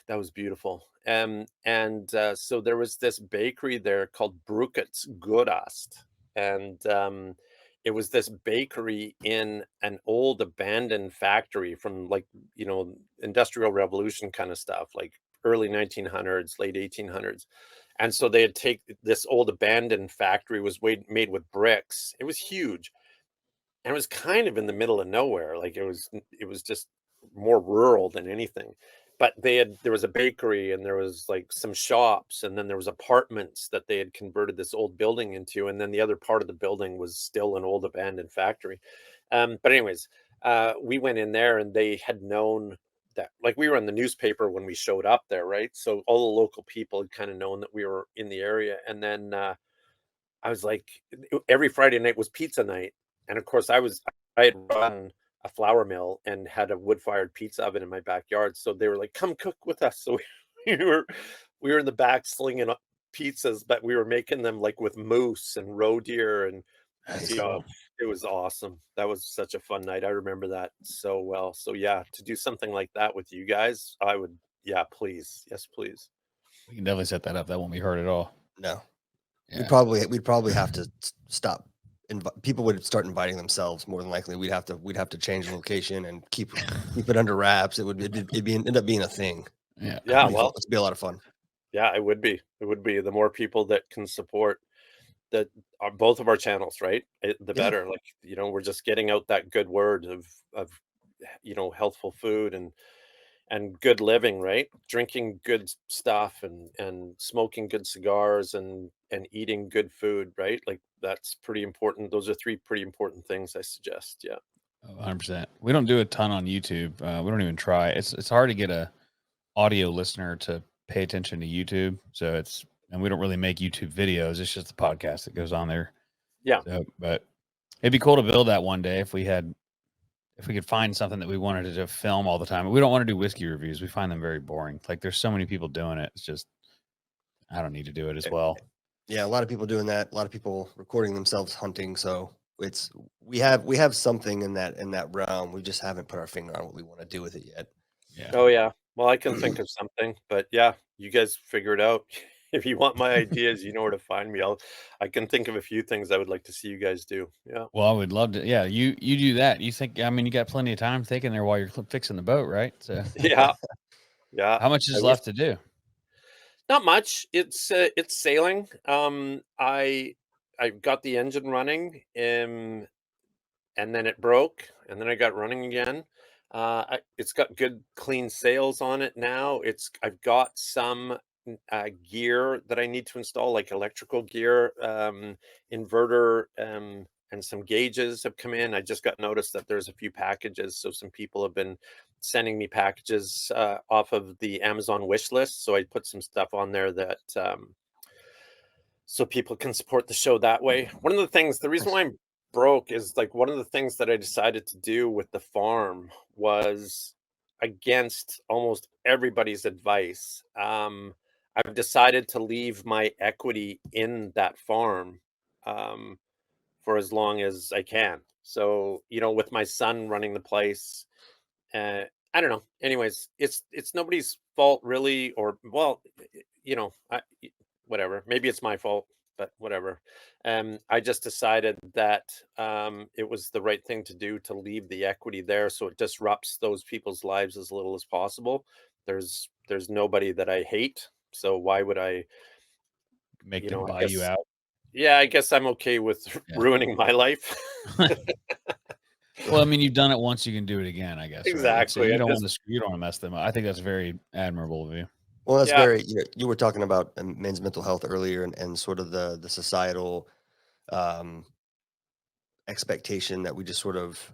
C: That was beautiful. And so there was this bakery there called Brukets Godast, and it was this bakery in an old abandoned factory from like industrial revolution kind of stuff, like early 1900s, late 1800s. And so they had take this old abandoned factory was made with bricks. It was huge, and it was kind of in the middle of nowhere. Like it was just more rural than anything. But there was a bakery and there was like some shops and then there was apartments that they had converted this old building into, and then the other part of the building was still an old abandoned factory. But anyways, we went in there and they had known that, like, we were in the newspaper when we showed up there, right? So all the local people had kind of known that we were in the area. And then I was like, every Friday night was pizza night, and of course, I had run a flour mill and had a wood-fired pizza oven in my backyard, so they were like, "Come cook with us." So we were we were in the back slinging up pizzas, but we were making them like with moose and roe deer and
B: That's
C: Yeah,
B: cool.
C: it was awesome. That was such a fun night. I remember that so well. So yeah, to do something like that with you guys, I would, yeah, please. Yes, please.
B: We can definitely set that up. That won't be hard at all.
A: No,
B: Yeah.
A: we'd probably have to stop. People would start inviting themselves more than likely. We'd have to change the location and keep it under wraps. End up being a thing.
B: Yeah.
C: Yeah,
A: It'd
C: well,
A: be a lot of fun.
C: yeah, it would be. It would be. The more people that can support that are both of our channels, right? The
A: Yeah.
C: better. Like, we're just getting out that good word of healthful food and good living, right? Drinking good stuff and smoking good cigars and eating good food, right? Like that's pretty important. Those are three pretty important things I suggest. Yeah.
B: 100%. We don't do a ton on YouTube. We don't even try. It's hard to get a audio listener to pay attention to YouTube. So and we don't really make YouTube videos. It's just the podcast that goes on there.
C: Yeah.
B: So, but it'd be cool to build that one day if we could find something that we wanted to film all the time. We don't want to do whiskey reviews. We find them very boring. Like there's so many people doing it. It's just, I don't need to do it as well.
A: Yeah, a lot of people doing that. A lot of people recording themselves hunting. So we have something in that realm. We just haven't put our finger on what we want to do with it yet.
B: Yeah.
C: Oh yeah. Well, I can think of something, but yeah, you guys figure it out. If you want my ideas, you know where to find me. I can think of a few things I would like to see you guys do. Yeah.
B: Well, I would love to. Yeah. You do that. You think, I mean, you got plenty of time thinking there while you're fixing the boat, right? So
C: Yeah. Yeah.
B: how much
C: I
B: is
C: wish
B: left to do?
C: not much. It's sailing. I got the engine running, and then it broke, and then I got running again. It's got good clean sails on it now. I've got some gear that I need to install, like electrical gear, inverter, and some gauges have come in. I just got noticed that there's a few packages, so some people have been sending me packages off of the Amazon wish list. So I put some stuff on there that so people can support the show that way. One of the things, the reason
A: Nice.
C: why I'm broke is like one of the things that I decided to do with the farm was against almost everybody's advice. I've decided to leave my equity in that farm um, for as long as I can. So, with my son running the place, I don't know. Anyways, it's nobody's fault really, or well, whatever. Maybe it's my fault, but whatever. I just decided that it was the right thing to do to leave the equity there, so it disrupts those people's lives as little as possible. There's nobody that I hate, so why would I?
B: Make
C: You
B: them
C: know, I
B: buy you
C: guess.
B: out.
C: Yeah, I guess I'm okay with
B: Yeah.
C: ruining my life.
B: Well, I mean, you've done it once, you can do it again, I guess, right? It's
C: Exactly.
B: you
C: At
B: don't
C: this,
B: want to mess them up. I think that's very admirable of you.
A: Well, that's
C: yeah,
A: very, you were talking about men's mental health earlier and sort of the societal um, expectation that we just sort of,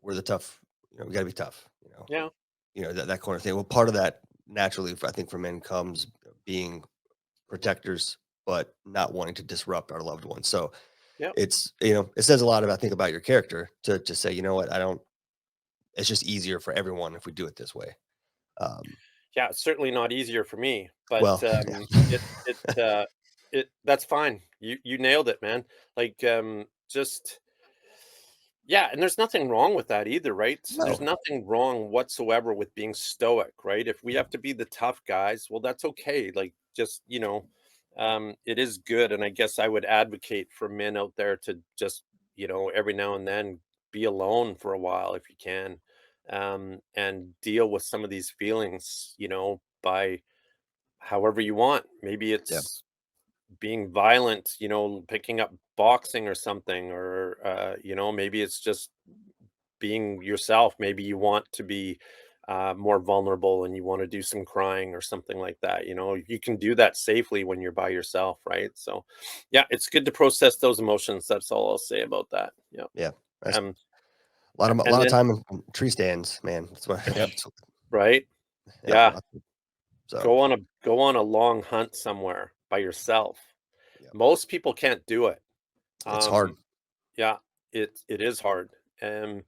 A: we're the tough, we got to be tough,
C: yeah,
A: that kind of thing. Well, part of that naturally, I think, for men comes being protectors, but not wanting to disrupt our loved ones. So
C: yeah.
A: it's, it says a lot about, I think, about your character to say, you know what, I don't, it's just easier for everyone if we do it this way. Um,
C: Yeah, it's certainly not easier for me, but
A: well, yeah.
C: it that's fine. You nailed it, man. Like just yeah, and there's nothing wrong with that either, right? There's
A: No,
C: nothing wrong whatsoever with being stoic, right? If we have to be the tough guys, well, that's okay. Like just, it is good. And I guess I would advocate for men out there to just, every now and then be alone for a while if you can. And deal with some of these feelings, by however you want. Maybe
A: yeah,
C: it's being violent, picking up boxing or something, or maybe it's just being yourself. Maybe you want to be more vulnerable and you want to do some crying or something like that. You can do that safely when you're by yourself, right? So, yeah, it's good to process those emotions. That's all I'll say about that. Yeah.
A: yeah. That's
C: Um,
A: a
C: and
A: lot of
C: then,
A: time in tree stands, man. That's what.
B: Yep.
C: right?
A: Yeah.
C: Yeah,
A: So
C: go on a long hunt somewhere by yourself.
A: yeah,
C: Most people can't do it.
A: it's hard.
C: Um, yeah, it is hard. Um,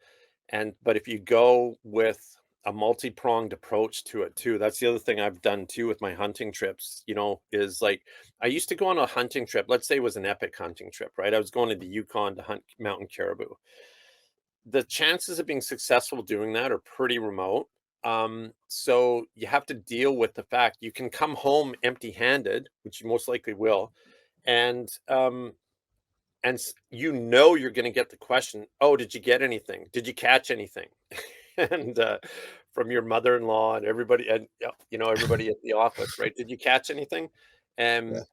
C: but if you go with a multi-pronged approach to it too, that's the other thing I've done too with my hunting trips, is like I used to go on a hunting trip. Let's say it was an epic hunting trip, right? I was going to the Yukon to hunt mountain caribou. The chances of being successful doing that are pretty remote. So you have to deal with the fact you can come home empty-handed, which you most likely will, and you know you're going to get the question, "Oh, did you get anything? Did you catch anything?" and from your mother-in-law and everybody, and everybody at the office, right? Did you catch anything?
A: Yeah.
C: And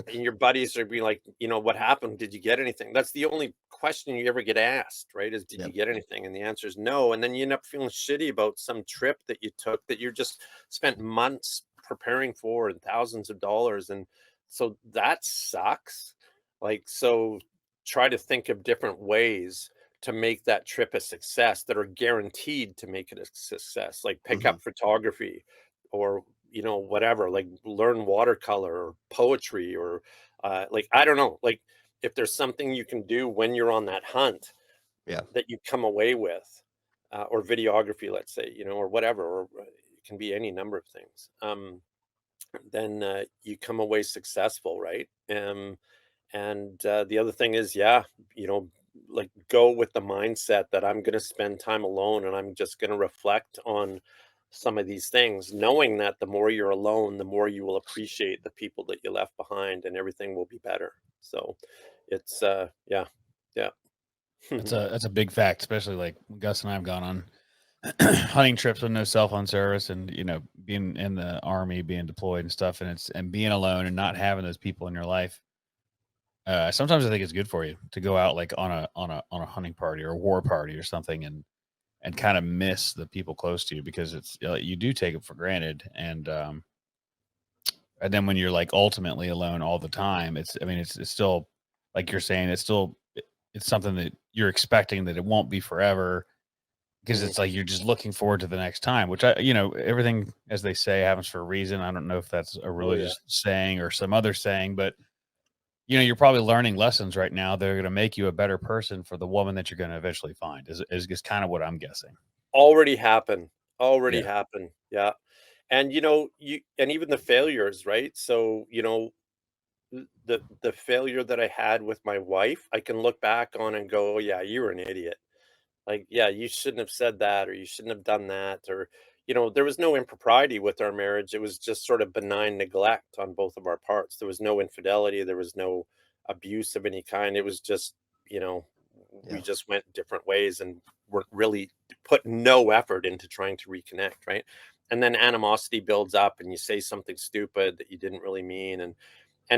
C: and your buddies are being like, what happened? Did you get anything? That's the only question you ever get asked, right? Is did you
A: Yep.
C: get anything? And the answer is no. And then you end up feeling shitty about some trip that you took that you just spent months preparing for and thousands of dollars. And so that sucks. Like, so try to think of different ways to make that trip a success that are guaranteed to make it a success. Like pick
A: Hmm.
C: up photography or whatever, like learn watercolor or poetry or like I don't know, like if there's something you can do when you're on that hunt
A: Yeah.
C: that you come away with, or videography, let's say, or whatever, or it can be any number of things. Then you come away successful, right? And the other thing is, yeah, you know, like go with the mindset that I'm going to spend time alone and I'm just going to reflect on some of these things, knowing that the more you're alone, the more you will appreciate the people that you left behind and everything will be better. So it's, yeah, yeah.
B: That's a big fact, especially like when Gus and I have gone on hunting trips with no cell phone service, and being in the army, being deployed and stuff, and being alone and not having those people in your life. Sometimes I think it's good for you to go out like on a hunting party or a war party or something, and kind of miss the people close to you, because it's you do take it for granted, and then when you're like ultimately alone all the time, it's still like you're saying, it's something that you're expecting that it won't be forever, because
C: Mhm.
B: it's like you're just looking forward to the next time, which everything, as they say, happens for a reason. I don't know if that's a
C: Oh yeah.
B: religious saying or some other saying, but you're probably learning lessons right now that are going to make you a better person for the woman that you're going to eventually find. Is kind of what I'm guessing.
C: Already happened. Already
B: Yeah.
C: happened. Yeah. And you and even the failures, right? So, the failure that I had with my wife, I can look back on and go, "Oh, yeah, you were an idiot. Like, yeah, you shouldn't have said that, or you shouldn't have done that." Or, there was no impropriety with our marriage. It was just sort of benign neglect on both of our parts. There was no infidelity. There was no abuse of any kind. It was just, you know, we
A: Yeah.
C: just went different ways and weren't really put no effort into trying to reconnect, right? And then animosity builds up and you say something stupid that you didn't really mean, and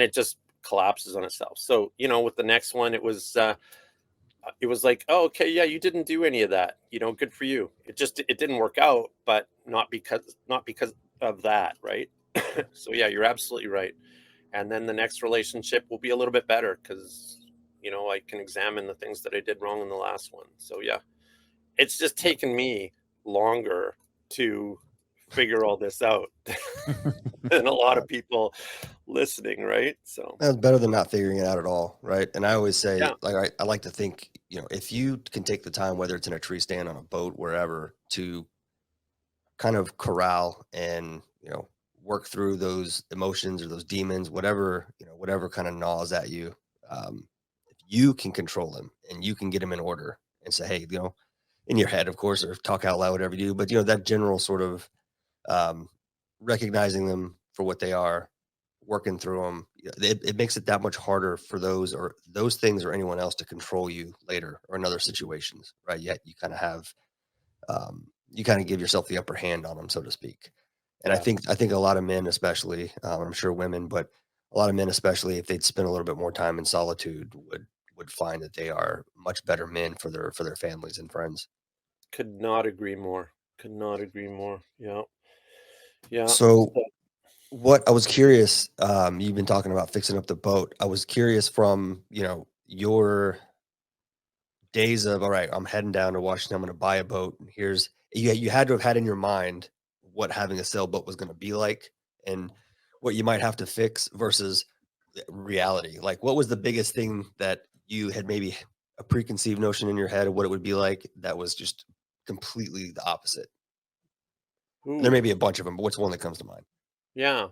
C: it just collapses on itself. So, with the next one, it was like, "Oh, okay, yeah, you didn't do any of that. Good for you." It didn't work out, but not because of that, right? So yeah, you're absolutely right. And then the next relationship will be a little bit better because I can examine the things that I did wrong in the last one. So yeah, it's just
A: Yep.
C: taken me longer to figure all this out than a lot
A: Uh,
C: of people listening, right? So
A: That's better than not figuring it out at all, right? And I always say,
C: yeah,
A: like, I like to think, if you can take the time, whether it's in a tree stand, on a boat, wherever, to kind of corral and work through those emotions or those demons, whatever kind of gnaws at you. If you can control them and you can get them in order and say, hey, in your head, of course, or talk out loud, whatever you do, but that general sort of um, recognizing them for what they are, working through them, it makes it that much harder for those things or anyone else to control you later or in other situations, right? Yet you kind of give yourself the upper hand on them, so to speak. And I
C: yeah.
A: think I think a lot of men, especially, I'm sure women, but a lot of men, especially, if they'd spend a little bit more time in solitude, would find that they are much better men for their families and friends.
C: Could not agree more. Could not agree more. Yeah. Yeah.
A: So, what I was curious, you've been talking about fixing up the boat. I was curious from your days of, all right, I'm heading down to Washington. I'm going to buy a boat. And you had to have had in your mind what having a sailboat was going to be like and what you might have to fix versus the reality. Like, what was the biggest thing that you had maybe a preconceived notion in your head of what it would be like that was just completely the opposite? And there may
C: Ooh,
A: be a bunch of them, but what's one that comes to mind?
C: yeah.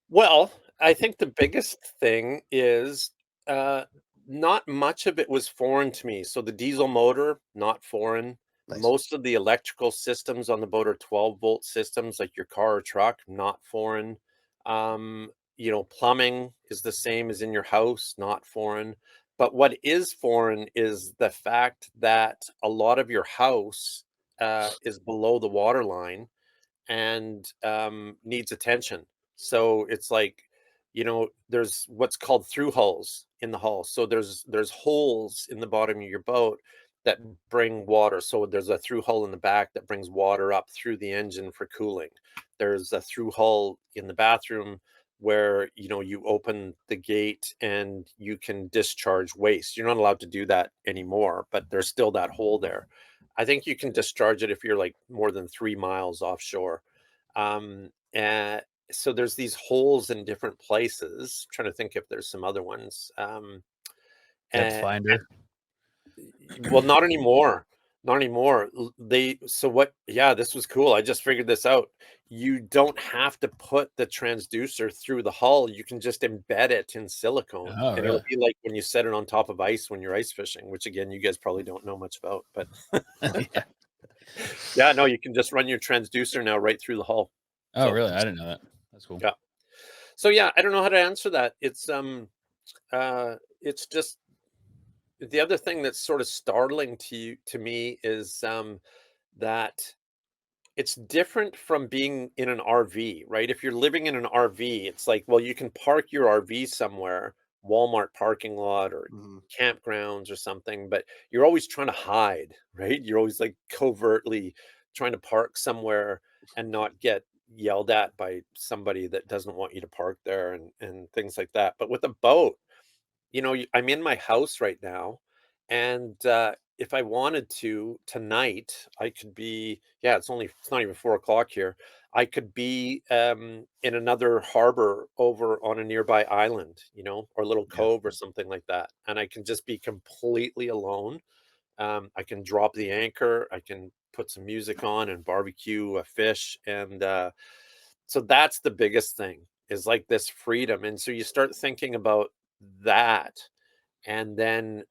C: Well, I think the biggest thing is not much of it was foreign to me. So the diesel motor, not foreign.
A: Nice.
C: Most of the electrical systems on the boat are 12-volt systems, like your car or truck, not foreign. Plumbing is the same as in your house, not foreign. But what is foreign is the fact that a lot of your house is below the water line and needs attention. So it's like, there's what's called through hulls in the hull. So there's holes in the bottom of your boat that bring water. So there's a through hull in the back that brings water up through the engine for cooling. There's a through hull in the bathroom where you open the gate and you can discharge waste. You're not allowed to do that anymore, but there's still that hole there. I think you can discharge it if you're like more than 3 miles offshore. And so there's these holes in different places. Trying to think if there's some other ones.
B: Depth
C: And
B: finder.
C: well, not anymore. Not anymore. Yeah, this was cool. I just figured this out. You don't have to put the transducer through the hull. You can just embed it in silicone.
B: Oh,
C: And
B: really?
C: it'll be like when you set it on top of ice when you're ice fishing, which again, you guys probably don't know much about. But
B: Yeah.
C: yeah, no, you can just run your transducer now right through the hull.
B: Oh,
C: So
B: really? I didn't know that. That's cool.
C: yeah. So yeah, I don't know how to answer that. It's just the other thing that's sort of startling to me is that it's different from being in an RV, right? If you're living in an RV, it's like, well, you can park your RV somewhere, Walmart parking lot or
A: Mhm.
C: campgrounds or something, but you're always trying to hide, right? You're always like covertly trying to park somewhere and not get yelled at by somebody that doesn't want you to park there and things like that. But with a boat, I'm in my house right now, and if I wanted to tonight, I could be. Yeah, it's not even 4 o'clock here. I could be in another harbor over on a nearby island, or little
A: Yeah.
C: cove or something like that, and I can just be completely alone. I can drop the anchor. I can put some music on and barbecue a fish, and so that's the biggest thing is like this freedom. And so you start thinking about that, and then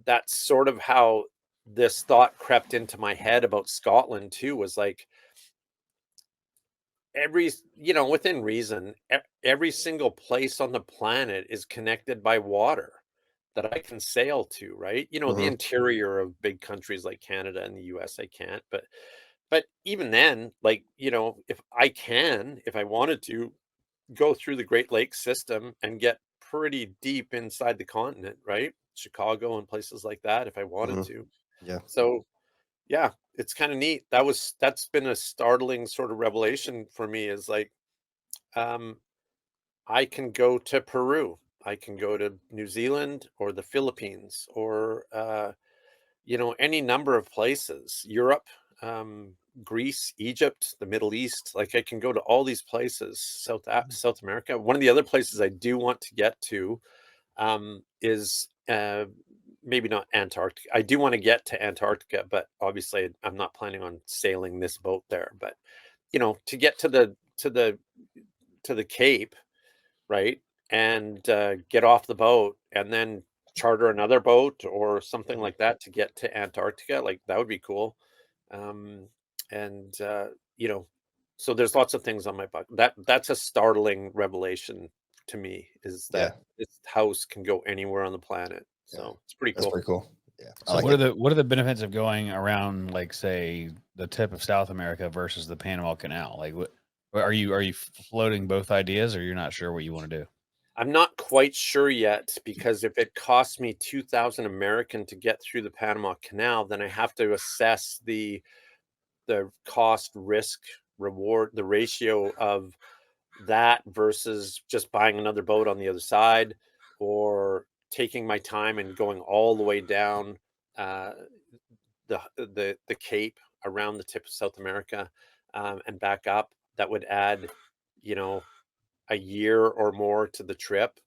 C: that's sort of how this thought crept into my head about Scotland too, was like within reason, every single place on the planet is connected by water that I can sail to, right? The
A: Mhm.
C: interior of big countries like Canada and the US, I can't, but even then, like, if I wanted to go through the Great Lakes system and get pretty deep inside the continent, right? Chicago and places like that if I wanted
A: Mhm.
C: to.
A: Yeah.
C: So, yeah, it's kind of neat. That's been a startling sort of revelation for me is like um I can go to Peru. I can go to New Zealand or the Philippines or any number of places, Europe, Greece, Egypt, the Middle East. Like I can go to all these places, South America. One of the other places I do want to get to is maybe not Antarctica. I do want to get to Antarctica, but obviously I'm not planning on sailing this boat there. But to get to the Cape, right? And get off the boat and then charter another boat or something
A: Mhm.
C: like that to get to Antarctica. Like that would be cool. Um, and so there's lots of things on my bucket. That's a startling revelation to me is that
A: Yeah.
C: this house can go anywhere on the planet.
A: Yeah.
C: So it's pretty
A: That's
C: cool.
A: pretty cool. Yeah. I
B: So
A: like
B: what are
A: it.
B: the benefits of going around, like, say, the tip of South America versus the Panama Canal? Like, what are you floating both ideas, or you're not sure what you want to do?
C: I'm not quite sure yet because if it costs me 2,000 American to get through the Panama Canal, then I have to assess the cost risk reward, the ratio of that versus just buying another boat on the other side or taking my time and going all the way down uh, the Cape around the tip of South America and back up. That would add, you know, a year or more to the trip.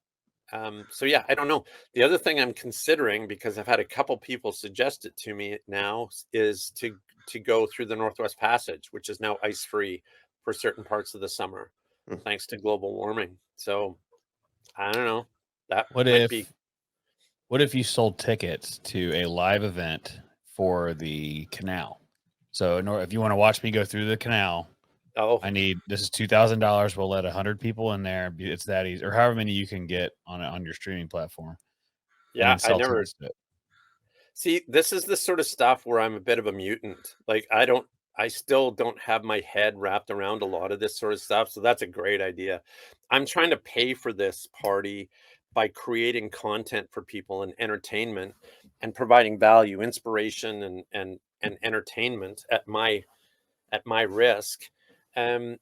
C: So yeah, I don't know. The other thing I'm considering, because I've had a couple people suggest it to me now, is to go through the Northwest Passage, which is now ice free for certain parts of the summer,
A: Mm.
C: thanks to global warming. So I don't know. That
B: What
C: might be.
B: if you sold tickets to a live event for the canal? So if you want to watch me go through the canal,
C: Oh,
B: this is $2,000. We'll let 100 people in there. It's that easy, or however many you can get on your streaming platform, and
C: yeah.
B: then
C: I
B: sell
C: never
B: tickets to it.
C: see. This is the sort of stuff where I'm a bit of a mutant. Like I still don't have my head wrapped around a lot of this sort of stuff. So that's a great idea. I'm trying to pay for this party by creating content for people and entertainment and providing value, inspiration, and entertainment at my risk. And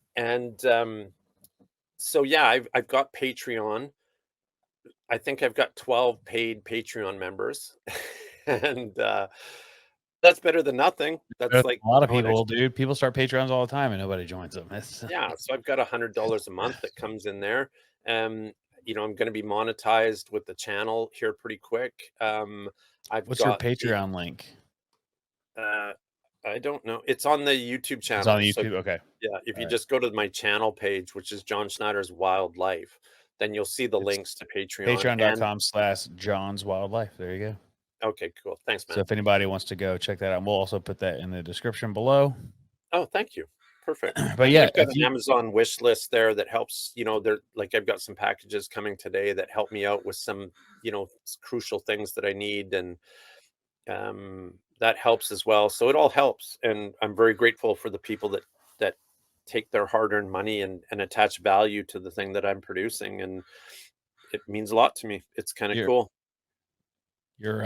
C: so yeah, I've got Patreon. I think I've got 12 paid Patreon members. and that's better than nothing. That's
B: A
C: like
B: lot of
C: how much.
B: people, dude. People start Patreons all the time, and nobody joins them.
C: Yeah, so I've got $100 a month that comes in there. Um, I'm going to be monetized with the channel here pretty quick. I've
B: What's your
C: got
B: Patreon link?
C: uh, I don't know. It's on the YouTube
B: It's on
C: channel. So
B: YouTube. Okay.
C: yeah, if
B: All
C: you
B: right.
C: just go to my channel page, which is John Schneider's Wildlife, then you'll see the
B: It's
C: links to Patreon and
B: patreon.com/John's Wildlife. There you go.
C: okay, cool. Thanks,
B: So
C: man.
B: if anybody wants to go check that out, we'll also put that in the description below.
C: Oh, thank you. Perfect.
B: But
C: And
B: yeah,
C: I've got an Amazon wish list there that helps, they're like I've got some packages coming today that help me out with some, crucial things that I need and that helps as well. So it all helps and I'm very grateful for the people that take their hard-earned money and attach value to the thing that I'm producing and it means a lot to me. It's kind of
B: your
C: cool.
B: your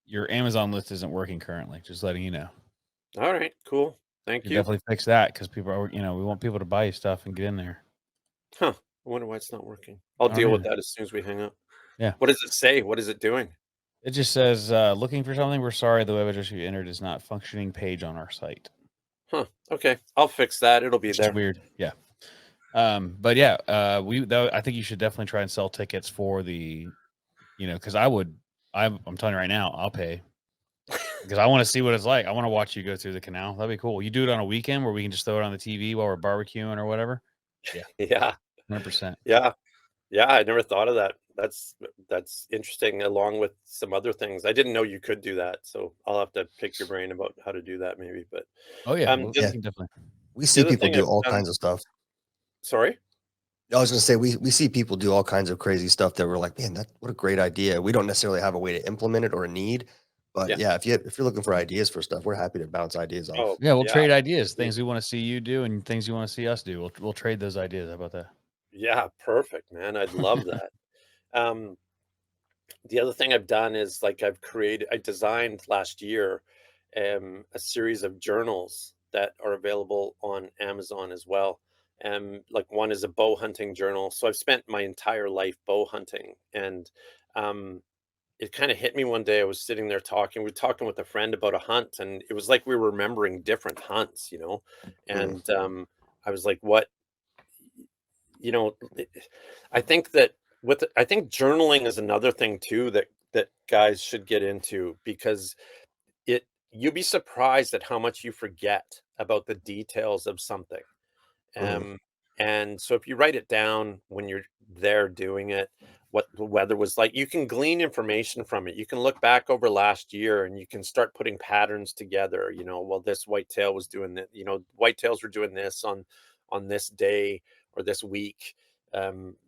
B: your Amazon list isn't working currently. Just letting you know.
C: All right, cool. Thank
B: You
C: you.
B: definitely fix that because people are, we want people to buy you stuff and get in there.
C: Huh. I wonder why it's not working. I'll
B: I don't
C: deal with
B: know.
C: that as soon as we hang up.
B: Yeah.
C: What does it say? What is it doing?
B: It just says, looking for something. We're sorry. The web address you entered is not functioning page on our site,
C: Huh. Okay. I'll fix that. It'll be
B: which is
C: there.
B: weird. Yeah. But yeah, I think you should definitely try and sell tickets for the, because I'm telling you right now, I'll pay because I want to see what it's like. I want to watch you go through the canal. That'd be cool. You do it on a weekend where we can just throw it on the TV while we're barbecuing or whatever. Yeah.
C: Yeah.
B: 100%.
C: Yeah. Yeah. I never thought of that. That's interesting, along with some other things. I didn't know you could do that. So I'll have to pick your brain about how to do that maybe. But
B: Oh yeah.
C: um
B: Well,
C: the,
B: we
A: Yeah,
B: can definitely.
A: we
C: the
A: see
C: other
A: people
C: thing
A: do
C: I've
A: all
C: done,
A: kinds of stuff.
C: sorry.
A: I was gonna say we see people do all kinds of crazy stuff that we're like, man, that what a great idea. We don't necessarily have a way to implement it or a need, but
C: Yeah.
A: yeah, if you're looking for ideas for stuff, we're happy to bounce ideas
C: Oh,
A: off.
B: Yeah, we'll
C: yeah.
B: trade ideas,
C: Yeah.
B: things we want to see you do and things you want to see us do. We'll trade those ideas. How about that?
C: Yeah, perfect, man. I'd love that. Um, the other thing I've done is like I designed last year a series of journals that are available on Amazon as well. Like one is a bow hunting journal. So I've spent my entire life bow hunting and um it kind of hit me one day. I was sitting there talking, we were talking with a friend about a hunt, and it was like we were remembering different hunts.
A: Mm,
C: And I was like, what you know, it- I think that I think journaling is another thing too that guys should get into because you'll be surprised at how much you forget about the details of something.
A: mhm,
C: Um, and so if you write it down when you're there doing it, what the weather was like, you can glean information from it. You can look back over last year and you can start putting patterns together. Well, this whitetail was doing that. Whitetails were doing this on this day or this week.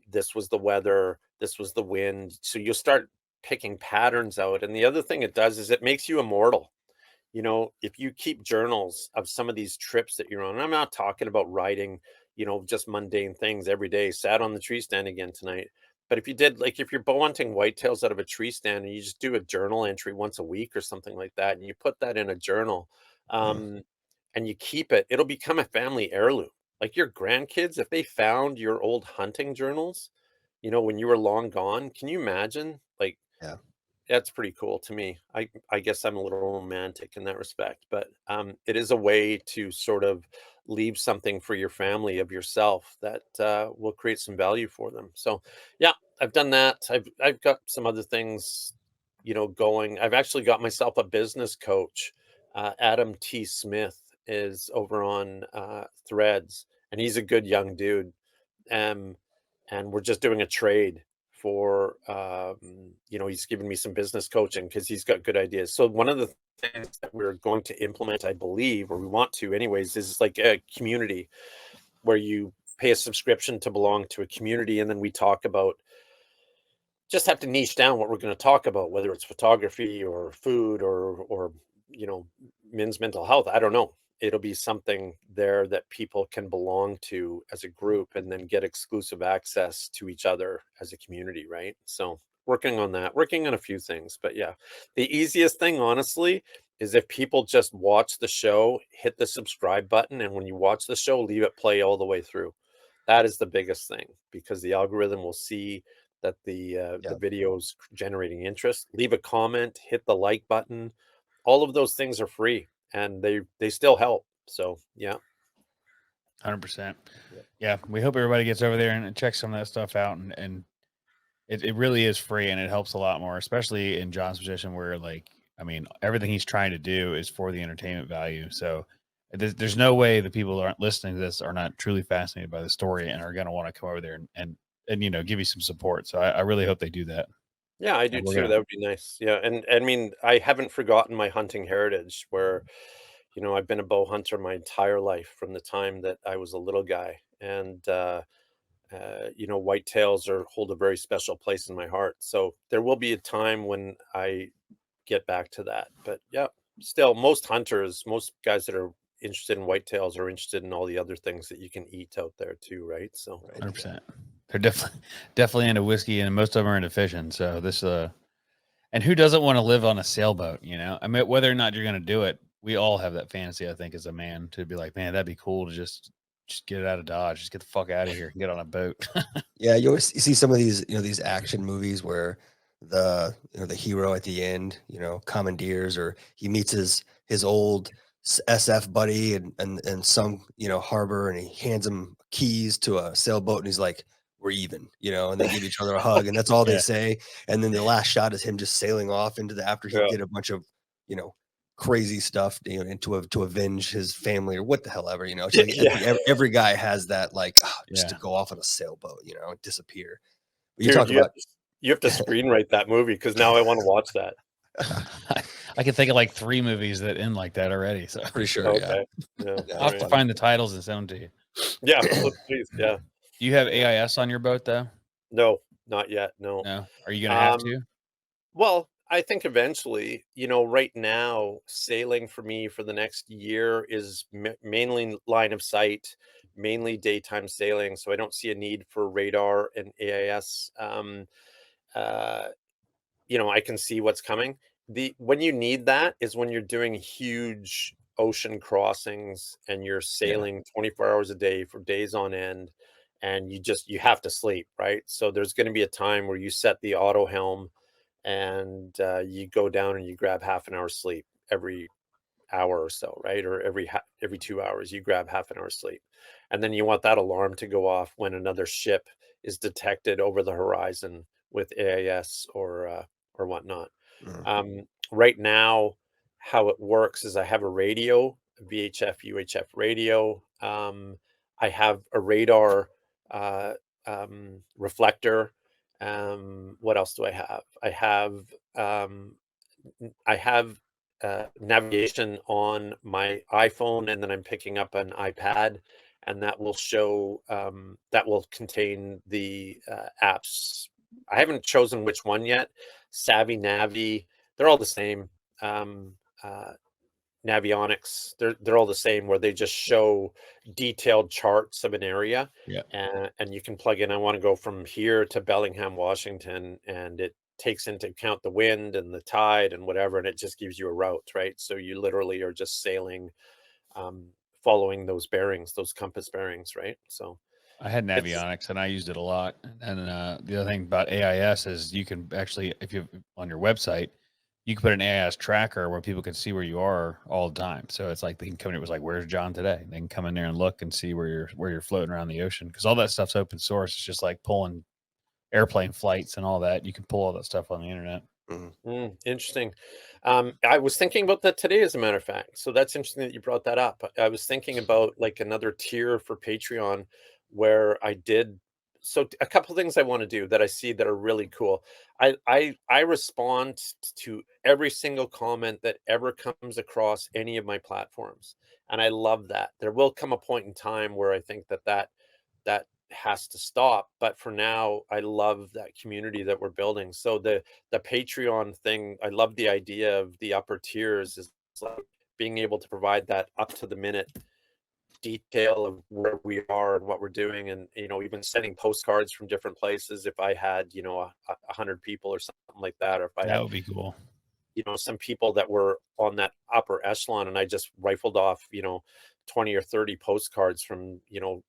C: This was the weather. This was the wind. So you'll start picking patterns out. And the other thing it does is it makes you immortal. If you keep journals of some of these trips that you're on, and I'm not talking about writing, just mundane things every day, sat on the tree stand again tonight. But if you did, like if you're bow hunting whitetails out of a tree stand and you just do a journal entry once a week or something like that, and you put that in a journal,
A: mm.
C: um, and you keep it, it'll become a family heirloom. Like your grandkids, if they found your old hunting journals, when you were long gone, can you imagine? Like,
A: Yeah.
C: that's pretty cool to me. I guess I'm a little romantic in that respect, but it is a way to sort of leave something for your family of yourself that will create some value for them. So, yeah, I've done that. I've got some other things, going. I've actually got myself a business coach. Adam T. Smith is over on Threads, and he's a good young dude. Um, and we're just doing a trade for, he's giving me some business coaching because he's got good ideas. So one of the things that we're going to implement, I believe, or we want to anyways, is like a community where you pay a subscription to belong to a community, and then we talk about, just have to niche down what we're going to talk about, whether it's photography or food or men's mental health. I don't know. It'll be something there that people can belong to as a group and then get exclusive access to each other as a community, right? So working on that, working on a few things. But yeah, the easiest thing, honestly, is if people just watch the show, hit the subscribe button, and when you watch the show, leave it play all the way through. That is the biggest thing, because the algorithm will see that the video's generating interest. Leave a comment, hit the like button. All of those things are free, and they still help. So yeah.
B: 100%. Yeah, we hope everybody gets over there and checks some of that stuff out, and it really is free, and it helps a lot more, especially in John's position where, like, I mean, everything he's trying to do is for the entertainment value. So there's no way the people that aren't listening to this are not truly fascinated by the story and are going to want to come over there and give you some support. So I really hope they do that.
C: Yeah, I do too. That would be nice. Yeah, and I mean, I haven't forgotten my hunting heritage where, I've been a bow hunter my entire life from the time that I was a little guy. And whitetails hold a very special place in my heart. So there will be a time when I get back to that. But yeah, still, most hunters, most guys that are interested in whitetails are interested in all the other things that you can eat out there too, right? So
B: 100%. They're definitely into whiskey, and most of them are into fishing. So this and who doesn't want to live on a sailboat? I mean, whether or not you're going to do it, we all have that fantasy, I think, as a man, to be like, man, that'd be cool to just get it out of Dodge, just get the fuck out of here and get on a boat.
A: Yeah, you see some of these, these action movies where the hero at the end, commandeers, or he meets his old SF buddy and some, harbor, and he hands him keys to a sailboat, and he's like, "We're even," and they give each other a hug, and that's all they say. And then the last shot is him just sailing off after he did a bunch of, crazy stuff, to avenge his family or what the hell ever, It's like every guy has that, like, just to go off on a sailboat, disappear. But you
C: dude,
A: talk about
C: you have to screenwrite that movie, because now I want to watch that.
B: I can think of like 3 movies that end like that already. So
A: pretty sure.
C: Okay. Yeah.
B: I'll have to find the titles and send them to you.
C: Yeah, please. Yeah.
B: Do you have AIS on your boat though?
C: No, not yet. No.
B: Are you gonna have to?
C: Well, I think eventually, right now, sailing for me for the next year is mainly line of sight, mainly daytime sailing. So I don't see a need for radar and AIS. Uh, I can see what's coming. When you need that is when you're doing huge ocean crossings and you're sailing 24 hours a day for days on end, and you have to sleep, right? So there's going to be a time where you set the auto helm, and you go down and you grab half an hour sleep every hour or so, right? Or every 2 hours you grab half an hour sleep, and then you want that alarm to go off when another ship is detected over the horizon with AIS or whatnot. Right now, how it works is I have a radio, a VHF UHF radio. I have a radar reflector. What else do I have? I have navigation on my iPhone, and then I'm picking up an iPad, and that will show that will contain the apps. I haven't chosen which one yet. Savvy, Navi, they're all the same. Navionics, they're all the same, where they just show detailed charts of an area.
B: Yeah.
C: And you can plug in, I want to go from here to Bellingham, Washington, and it takes into account the wind and the tide and whatever, and it just gives you a route, right? So you literally are just sailing, following those bearings, those compass bearings, right? So
B: I had Navionics and I used it a lot. And the other thing about AIS is you can actually, if you on your website, you can put an AIS tracker where people can see where you are all the time. So it's like they can come in. It was like, "Where's John today?" They can come in there and look and see where you're floating around the ocean, because all that stuff's open source. It's just like pulling airplane flights and all that. You can pull all that stuff on the internet.
C: Interesting. I was thinking about that today, as a matter of fact. So that's interesting that you brought that up. I was thinking about like another tier for Patreon where I did so a couple things I want to do that I see that are really cool. I respond to every single comment that ever comes across any of my platforms, and I love that. There will come a point in time where I think that has to stop, but for now, I love that community that we're building. So the Patreon thing, I love the idea of the upper tiers is like being able to provide that up to the minute detail of where we are and what we're doing, and even sending postcards from different places if I had 100 people or something like that, or if I
B: That
C: had
B: would be cool.
C: some people that were on that upper echelon, and I just rifled off 20 or 30 postcards from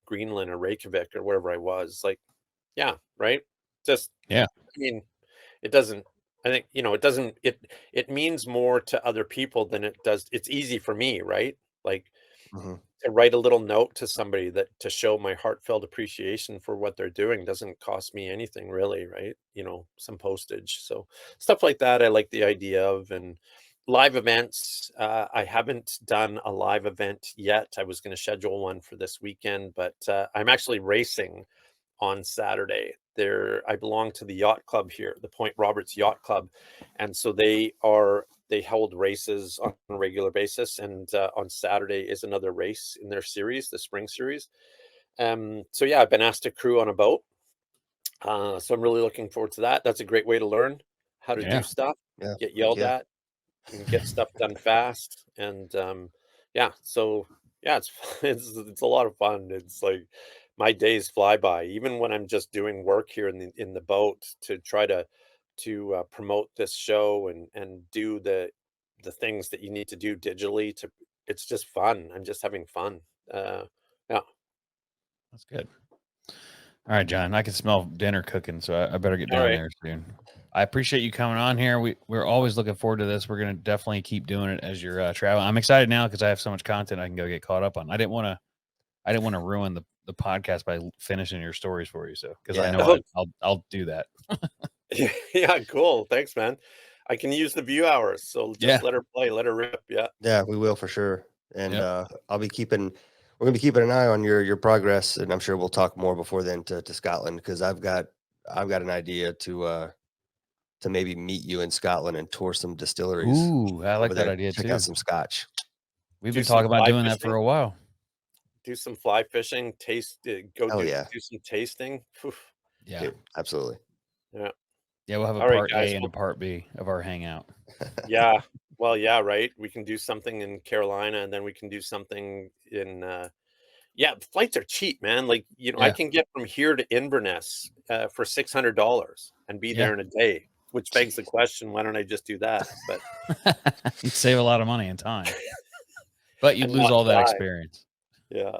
C: Greenland or Reykjavik or wherever I was. Like, yeah, right. Just,
B: Yeah.
C: I mean, it doesn't, I think it doesn't, it means more to other people than it does. It's easy for me, right? Like, to write a little note to somebody that to show my heartfelt appreciation for what they're doing doesn't cost me anything really, right? Some postage. So stuff like that I like the idea of. And live events, I haven't done a live event yet. I was going to schedule one for this weekend, but I'm actually racing on Saturday. I belong to the yacht club here, the Point Roberts Yacht Club, and so they hold races on a regular basis. And on Saturday is another race in their series, the spring series. So yeah, I've been asked to crew on a boat. So I'm really looking forward to that. That's a great way to learn how to do stuff, get yelled at, and get stuff done fast. And yeah, so yeah, it's a lot of fun. It's like my days fly by, even when I'm just doing work here in the boat to try to promote this show and do the things that you need to do digitally. It's just fun. I'm just having fun. Yeah.
B: That's good. All right, John, I can smell dinner cooking, so I better get
C: All
B: down
C: right.
B: there soon. I appreciate you coming on here. We're always looking forward to this. We're going to definitely keep doing it as you're traveling. I'm excited now because I have so much content I can go get caught up on. I didn't want to ruin the podcast by finishing your stories for you. So, because I know I'll do that.
C: Yeah, cool. Thanks, man. I can use the view hours, so just let her play, let her rip.
A: Yeah, we will for sure. And we're gonna be keeping an eye on your progress, and I'm sure we'll talk more before then to Scotland, because I've got an idea to maybe meet you in Scotland and tour some distilleries.
B: Ooh, I like that idea
A: Check
B: too.
A: out some scotch.
B: We've been talking about doing that for a while.
C: Do some fly fishing, do some tasting.
B: Yeah,
A: dude, absolutely.
C: Yeah.
B: Yeah, we'll have a part A and a part B of our hangout.
C: Yeah. Well, yeah, right. We can do something in Carolina, and then we can do something in flights are cheap, man. Like, I can get from here to Inverness for $600 and be there in a day, which begs the question, why don't I just do that? But
B: you'd save a lot of money and time. But you'd lose all that experience.
C: Yeah.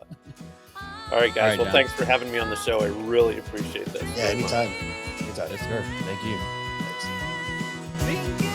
C: All right, guys. Well, thanks for having me on the show. I really appreciate this.
A: Yeah, anytime.
B: Yes, sir. Thank you.
A: Thanks.